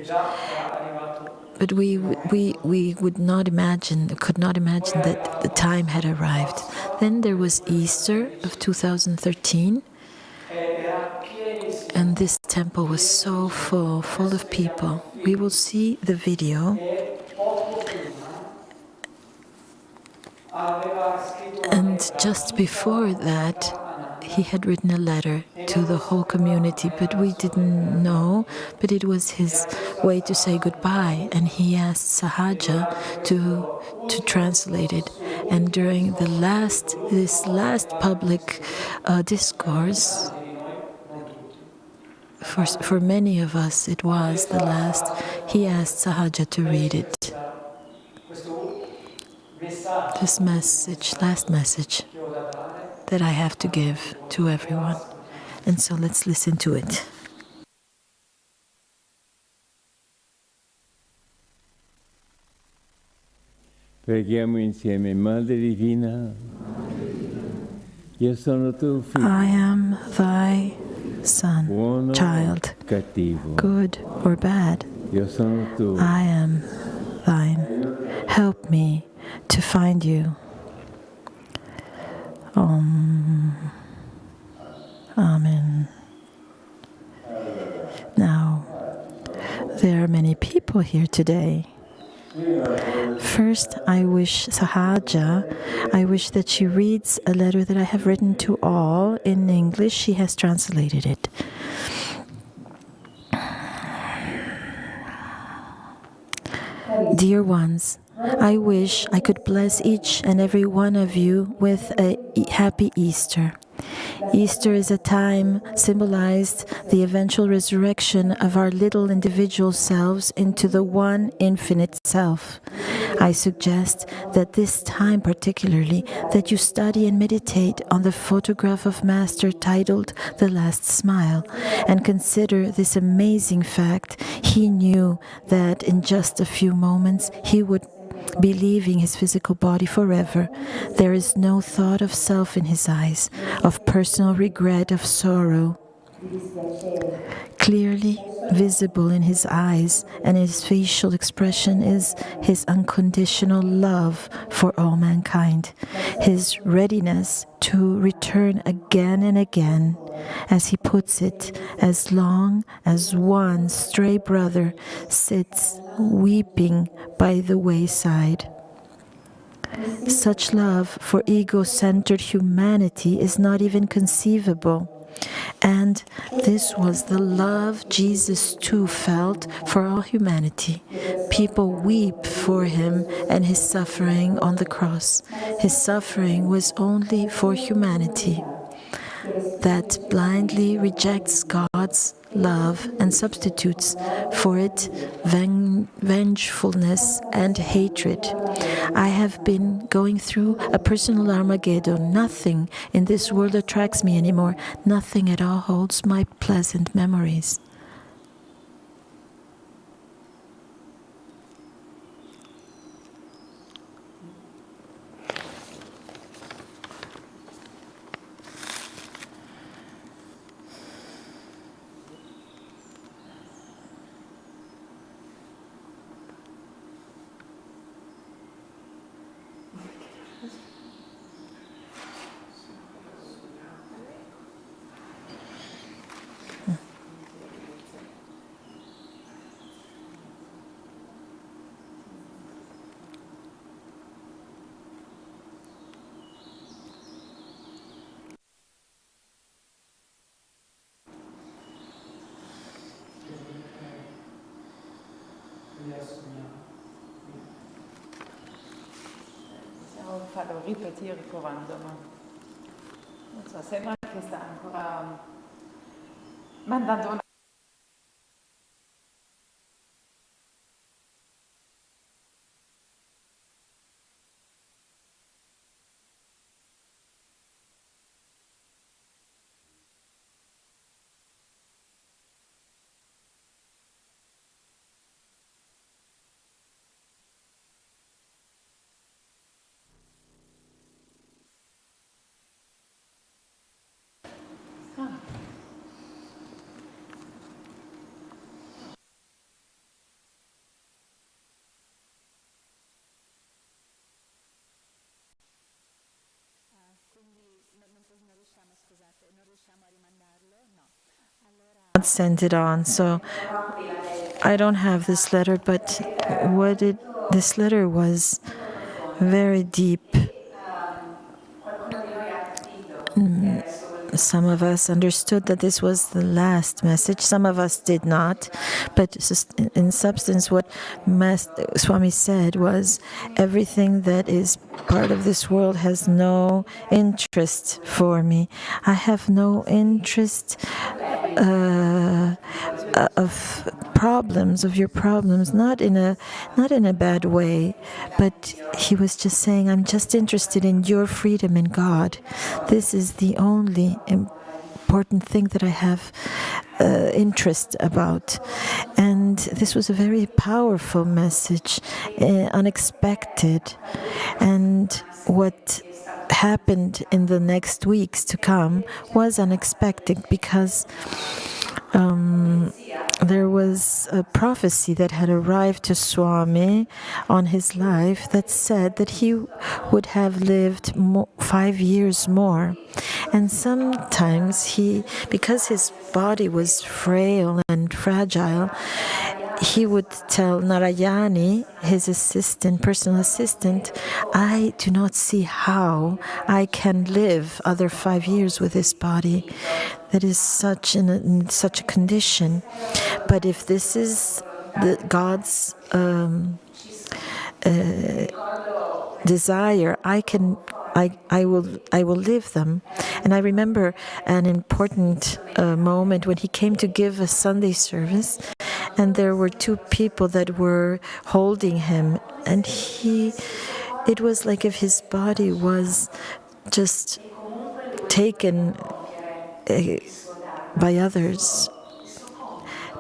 but we would not imagine, could not imagine that the time had arrived. Then there was Easter of 2013, and this temple was so full of people. We will see the video. And just before that, he had written a letter to the whole community, but we didn't know, but it was his way to say goodbye, and he asked Sahaja to translate it. And during this last public discourse, for many of us it was the last, he asked Sahaja to read it. This message, last message that I have to give to everyone. And so let's listen to it. Preghiamo insieme. Madre Divina, io sono tuo figlio. I am thy son, Buono, child, cattivo. good or bad. Io sono tuo. I am thine. Help me to find you. Amen. Now, there are many people here today. First, I wish Sahaja, I wish that she reads a letter that I have written to all in English. She has translated it. Dear ones, I wish I could bless each and every one of you with a happy Easter. Easter is a time symbolized the eventual resurrection of our little individual selves into the one infinite self. I suggest that this time particularly that you study and meditate on the photograph of Master titled The Last Smile and consider this amazing fact. He knew that in just a few moments he would be leaving his physical body forever. There is no thought of self in his eyes, of personal regret, of sorrow. Clearly visible in his eyes and his facial expression is his unconditional love for all mankind, his readiness to return again and again. As he puts it, as long as one stray brother sits weeping by the wayside. Such love for ego-centered humanity is not even conceivable. And this was the love Jesus too felt for all humanity. People weep for him and his suffering on the cross. His suffering was only for humanity that blindly rejects God's love and substitutes for it vengefulness and hatred. I have been going through a personal Armageddon. Nothing in this world attracts me anymore. Nothing at all holds my pleasant memories. Possiamo farlo ripetire provando, ma non so, sembra che sta ancora mandando una... Sent it on, so I don't have this letter, but this letter was very deep. Some of us understood that this was the last message. Some of us did not. But in substance, what Swami said was, everything that is part of this world has no interest for me. I have no interest of problems, of your problems, not in a bad way, but he was just saying, I'm just interested in your freedom in God. This is the only important thing that I have interest about. And this was a very powerful message, unexpected. And what happened in the next weeks to come was unexpected, because there was a prophecy that had arrived to Swami on his life that said that he would have lived 5 years more. And sometimes because his body was frail and fragile, he would tell Narayani, his assistant, personal assistant, I do not see how I can live other 5 years with this body that is in such a condition. But if this is God's desire, I will live them. And I remember an important moment when he came to give a Sunday service, and there were 2 people that were holding him, and it was like if his body was just taken by others.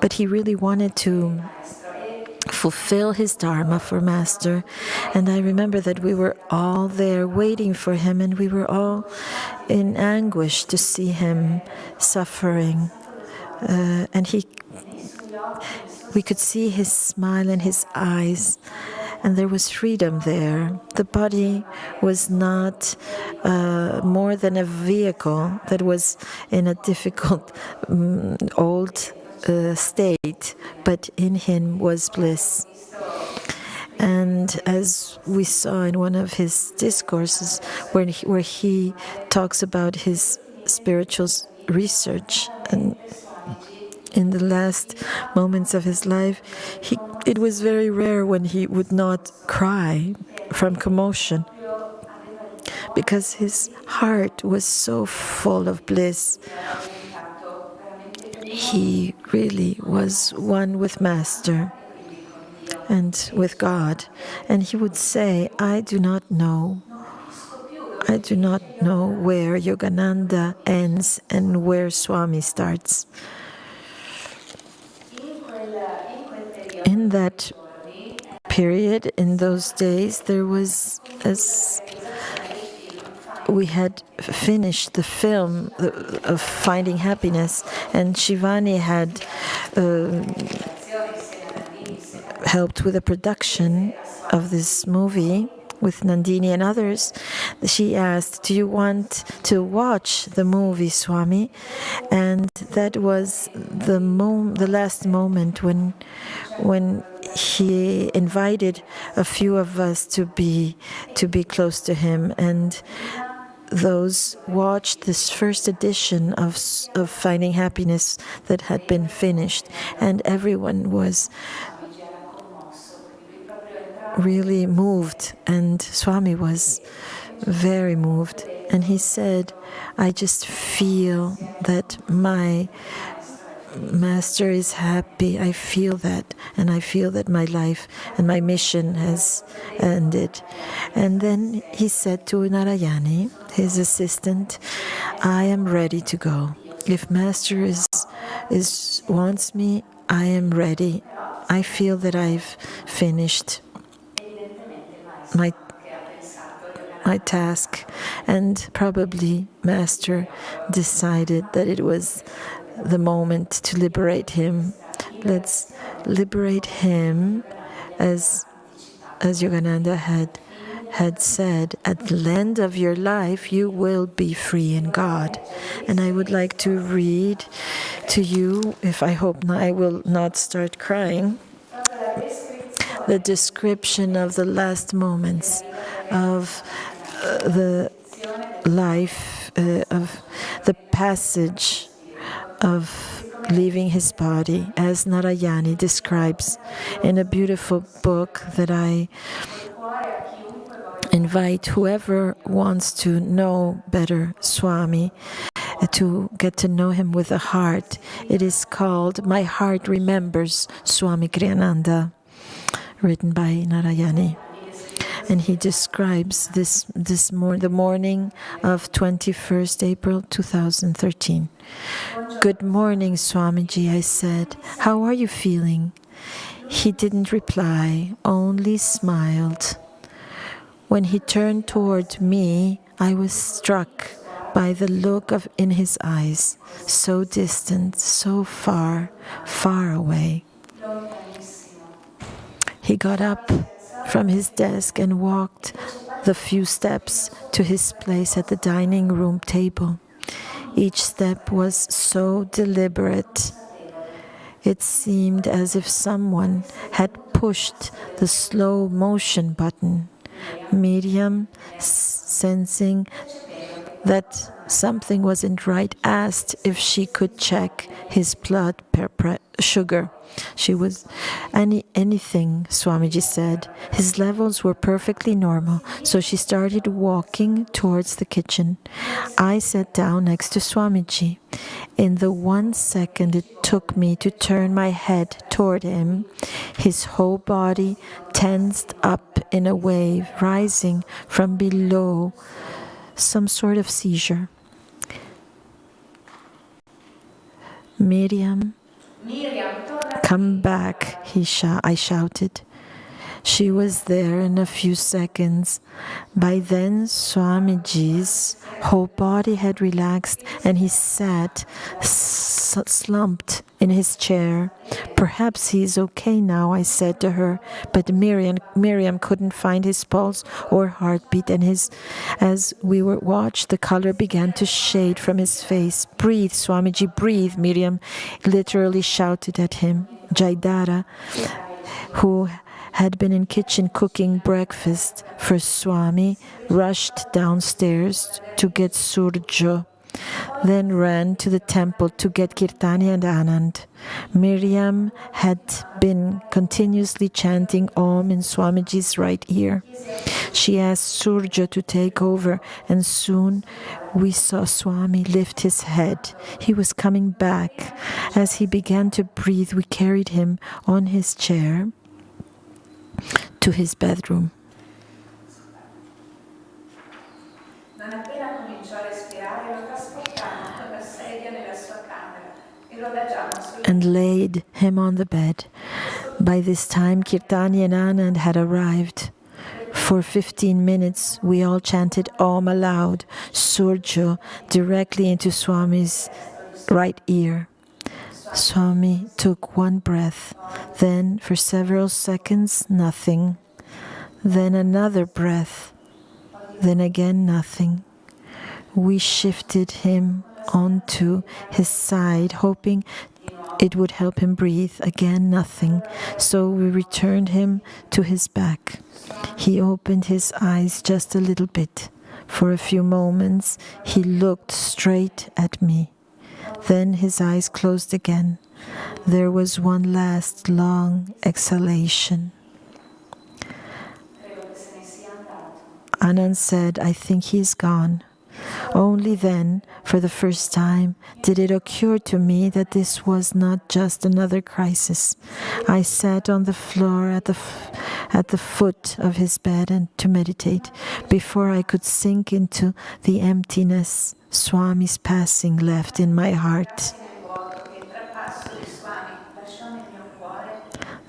But he really wanted to fulfill his dharma for Master. And I remember that we were all there waiting for him, and we were all in anguish to see him suffering. And we could see his smile in his eyes, and there was freedom there. The body was not more than a vehicle that was in a difficult old state, but in him was bliss. And as we saw in one of his discourses, where he talks about his spiritual research, and in the last moments of his life, it was very rare when he would not cry from commotion, because his heart was so full of bliss. He really was one with Master and with God. And he would say, I do not know where Yogananda ends and where Swami starts. In that period, in those days, there was, as we had finished the film of Finding Happiness, and Shivani had helped with the production of this movie with Nandini and others. She asked, do you want to watch the movie, Swami? And that was the last moment when he invited a few of us to be close to him. And those watched this first edition of Finding Happiness that had been finished, and everyone was really moved, and Swami was very moved, and he said, I just feel that my Master is happy. I feel that, and I feel that my life and my mission has ended. And then he said to Narayani, his assistant, I am ready to go. If Master wants me, I am ready. I feel that I've finished my task. And probably Master decided that it was the moment to liberate him. Let's liberate him as Yogananda had had said, at the end of your life, you will be free in God. And I would like to read to you, if I hope not, I will not start crying, the description of the last moments of the life, of the passage of leaving his body, as Narayani describes in a beautiful book that I invite whoever wants to know better Swami to get to know him with a heart. It is called My Heart Remembers Swami Kriyananda, written by Narayani. And he describes the morning of 21st April 2013. Good morning, Swamiji, I said. How are you feeling? He didn't reply, only smiled. When he turned toward me, I was struck by the look in his eyes, so distant, so far, far away. He got up from his desk and walked the few steps to his place at the dining room table. Each step was so deliberate. It seemed as if someone had pushed the slow motion button. Miriam, sensing that something wasn't right, asked if she could check his blood sugar. She was anything, Swamiji said. His levels were perfectly normal, so she started walking towards the kitchen. I sat down next to Swamiji. In the 1 second it took me to turn my head toward him, his whole body tensed up in a wave rising from below, some sort of seizure. Miriam, come back, I shouted. She was there in a few seconds. By then, Swamiji's whole body had relaxed and he sat slumped in his chair. Perhaps he is okay now, I said to her, but Miriam couldn't find his pulse or heartbeat, and as we were watched, the color began to shade from his face. Breathe, Swamiji, breathe, Miriam literally shouted at him. Jaydara, who had been in kitchen cooking breakfast for Swami, rushed downstairs to get Surjo, then ran to the temple to get Kirtani and Anand. Miriam had been continuously chanting Om in Swamiji's right ear. She asked Surjo to take over, and soon we saw Swami lift his head. He was coming back. As he began to breathe, we carried him on his chair to his bedroom. And laid him on the bed. By this time, Kirtani and Anand had arrived. For 15 minutes, we all chanted Om aloud, Surjo, directly into Swami's right ear. Swami took one breath, then for several seconds, nothing. Then another breath, then again nothing. We shifted him onto his side, hoping it would help him breathe. Again, nothing. So we returned him to his back. He opened his eyes just a little bit. For a few moments, he looked straight at me. Then his eyes closed again. There was one last long exhalation. Anand said, I think he's gone. Only then, for the first time, did it occur to me that this was not just another crisis. I sat on the floor at the foot of his bed and to meditate. Before I could sink into the emptiness Swami's passing left in my heart.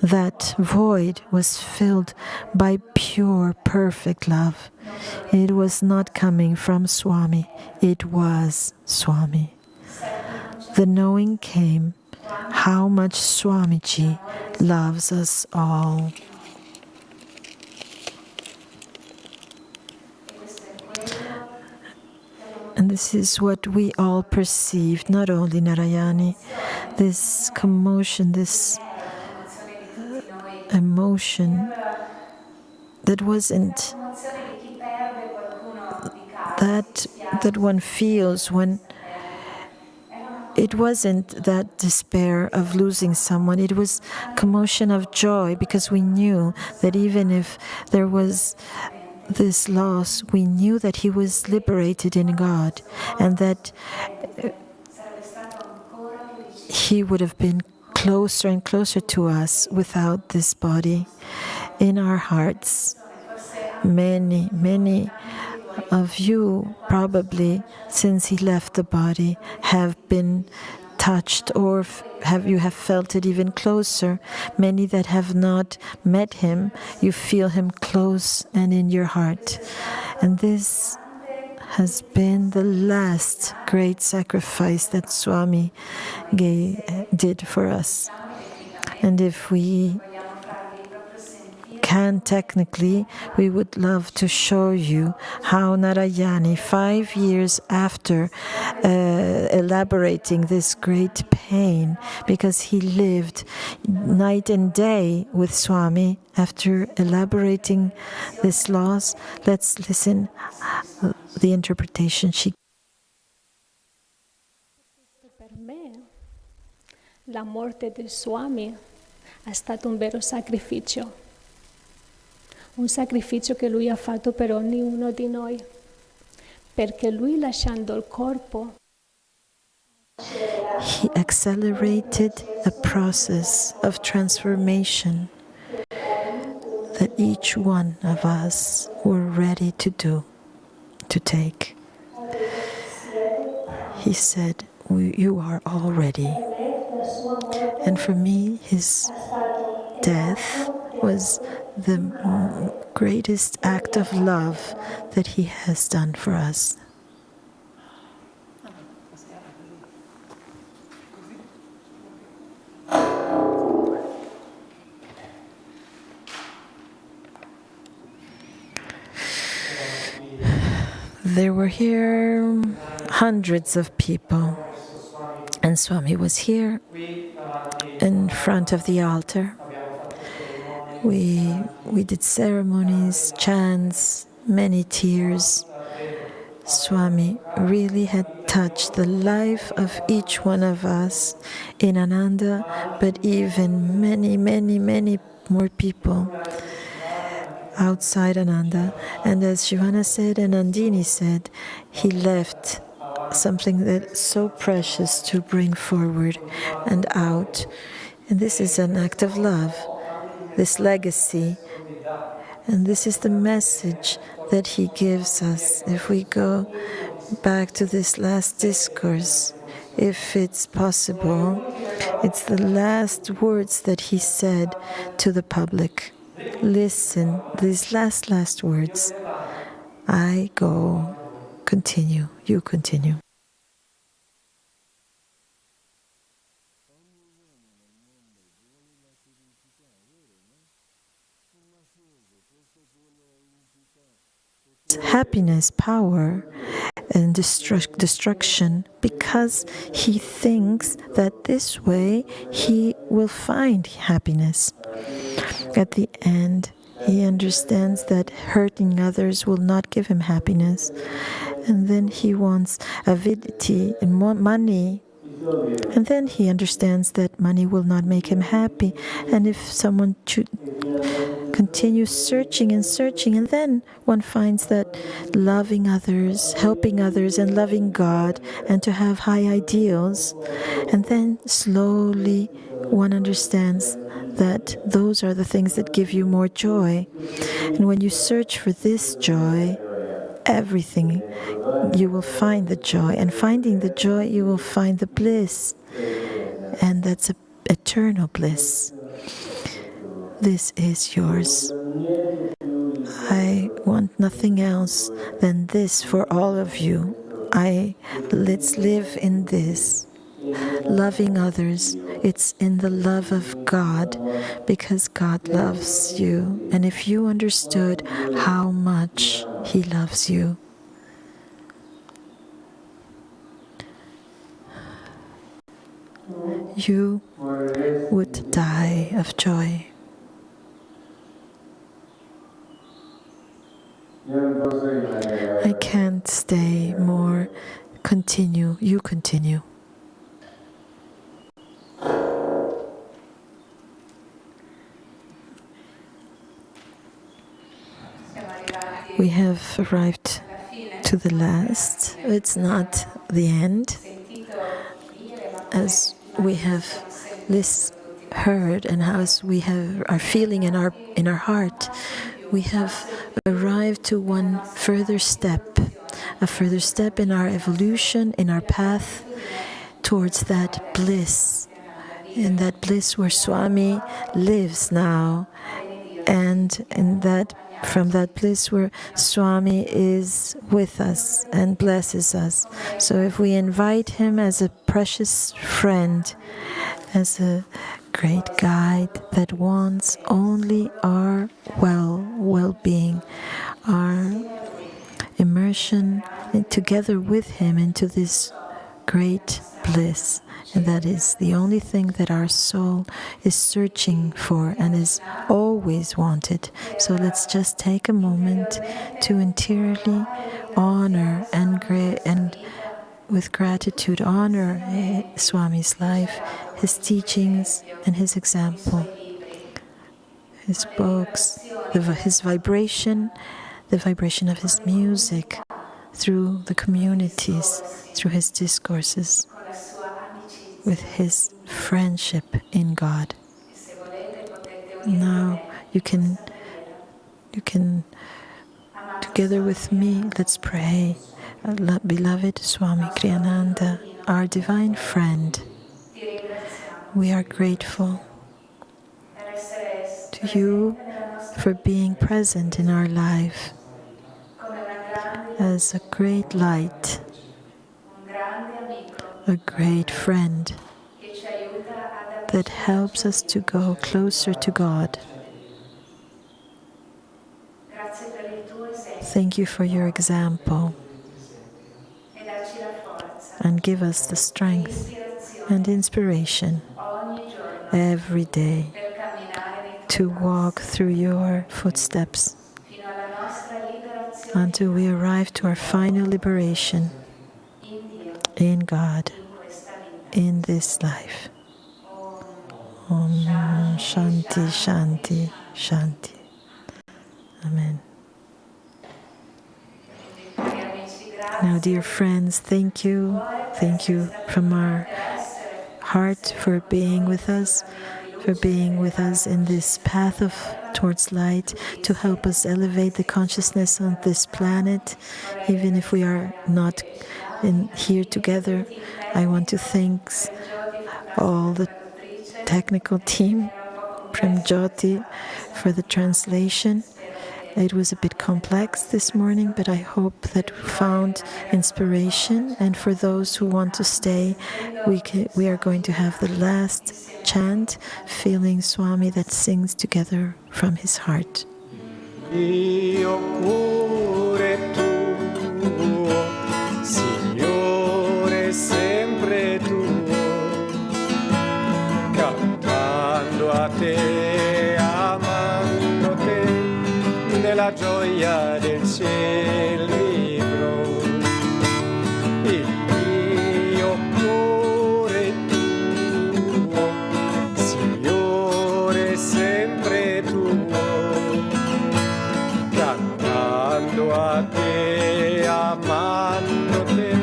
That void was filled by pure, perfect love. It was not coming from Swami, it was Swami. The knowing came how much Swamiji loves us all. And this is what we all perceived, not only Narayani. This commotion, this emotion that wasn't that one feels when it wasn't that despair of losing someone. It was commotion of joy, because we knew that even if there was this loss, we knew that he was liberated in God, and that he would have been closer and closer to us without this body. In our hearts, many of you probably, since he left the body, have been touched, or you have felt it even closer. Many that have not met him, you feel him close and in your heart. And this has been the last great sacrifice that Swami did for us. And if we can, technically, we would love to show you how Narayani, 5 years after elaborating this great pain, because he lived night and day with Swami, after elaborating this loss, let's listen the interpretation she. Per me, la morte del Swami è stato un vero sacrificio. Un sacrificio che lui ha fatto per ognuno di noi, perché lui, lasciando il corpo, he accelerated a process of transformation that each one of us were ready to take. He said, you are all ready. And for me, his death was the greatest act of love that he has done for us. There were here hundreds of people, and Swami was here in front of the altar. We did ceremonies, chants, many tears. Swami really had touched the life of each one of us in Ananda, but even many more people outside Ananda. And as Shivana said and Nandini said, he left something that's so precious to bring forward and out. And this is an act of love, this legacy. And this is the message that he gives us. If we go back to this last discourse, if it's possible, it's the last words that he said to the public. Listen, these last words. I go, continue, you continue. Happiness, power, and destruction, because he thinks that this way he will find happiness. At the end, he understands that hurting others will not give him happiness. And then he wants avidity and more money. And then he understands that money will not make him happy. And if someone continues searching, and then one finds that loving others, helping others, and loving God, and to have high ideals, and then slowly one understands that those are the things that give you more joy. And when you search for this joy, everything, you will find the joy. And finding the joy, you will find the bliss. And that's eternal bliss. This is yours. I want nothing else than this for all of you. Let's live in this. Loving others, it's in the love of God, because God loves you. And if you understood how much He loves you, you would die of joy. I can't stay more. Continue, you continue. We have arrived to the last. It's not the end. As we have heard and as we are feeling in our heart, we have arrived to one further step, a further step in our evolution, in our path towards that bliss, in that bliss where Swami lives now, and from that bliss where Swami is with us and blesses us. So if we invite him as a precious friend, as a great guide that wants only our well-being, our immersion together with him into this great bliss. And that is the only thing that our soul is searching for and is always wanted. So let's just take a moment to interiorly honor and with gratitude honor Swami's life, his teachings and his example, his books, his vibration, the vibration of his music through the communities, through his discourses, with his friendship in God. Now you can together with me, let's pray. Beloved Swami Kriyananda, our divine friend, we are grateful to you for being present in our life as a great light, a great friend that helps us to go closer to God. Thank you for your example, and give us the strength and inspiration every day to walk through your footsteps until we arrive to our final liberation in God, in this life. Om Shanti, Shanti, Shanti. Amen. Now, dear friends, thank you. Thank you from our heart for being with us, in this path towards light, to help us elevate the consciousness on this planet, even if we are not here together. I want to thank all the technical team from Jyoti for the translation. It was a bit complex this morning, but I hope that we found inspiration. And for those who want to stay, we are going to have the last chant, feeling Swami that sings together from his heart. Io cuore tuo, Signore, sempre tuo, cantando a te, amando te, nella gioia del cielo vivrò. Il mio cuore tuo, Signore, sempre tuo, cantando a te, amando te,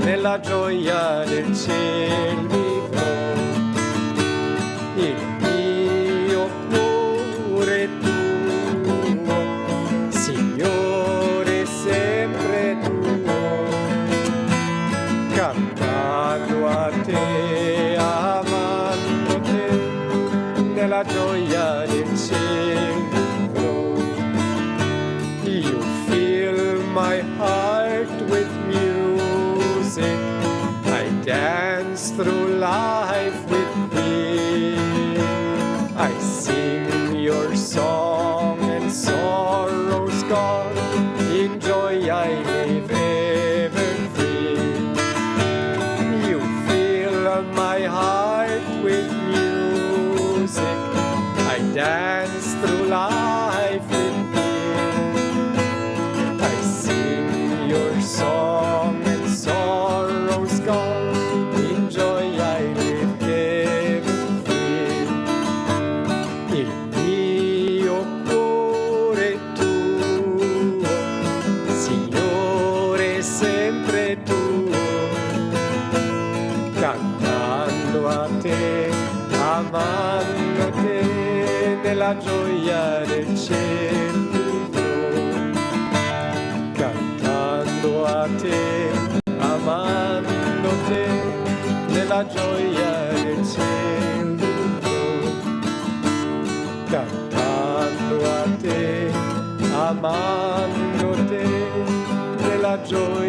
nella gioia del cielo vivrò. Il mio cuore tuo, Signore, sempre tuo, cantando a te, amando te, nella gioia del cielo vivrò. You fill my heart with music, I dance through life with thee. I sing your song and sorrows gone, in joy I live ever free. You fill my heart amando te nella gioia del cielo, cantando a te, amando te nella gioia del cielo, cantando a te, amando te nella gioia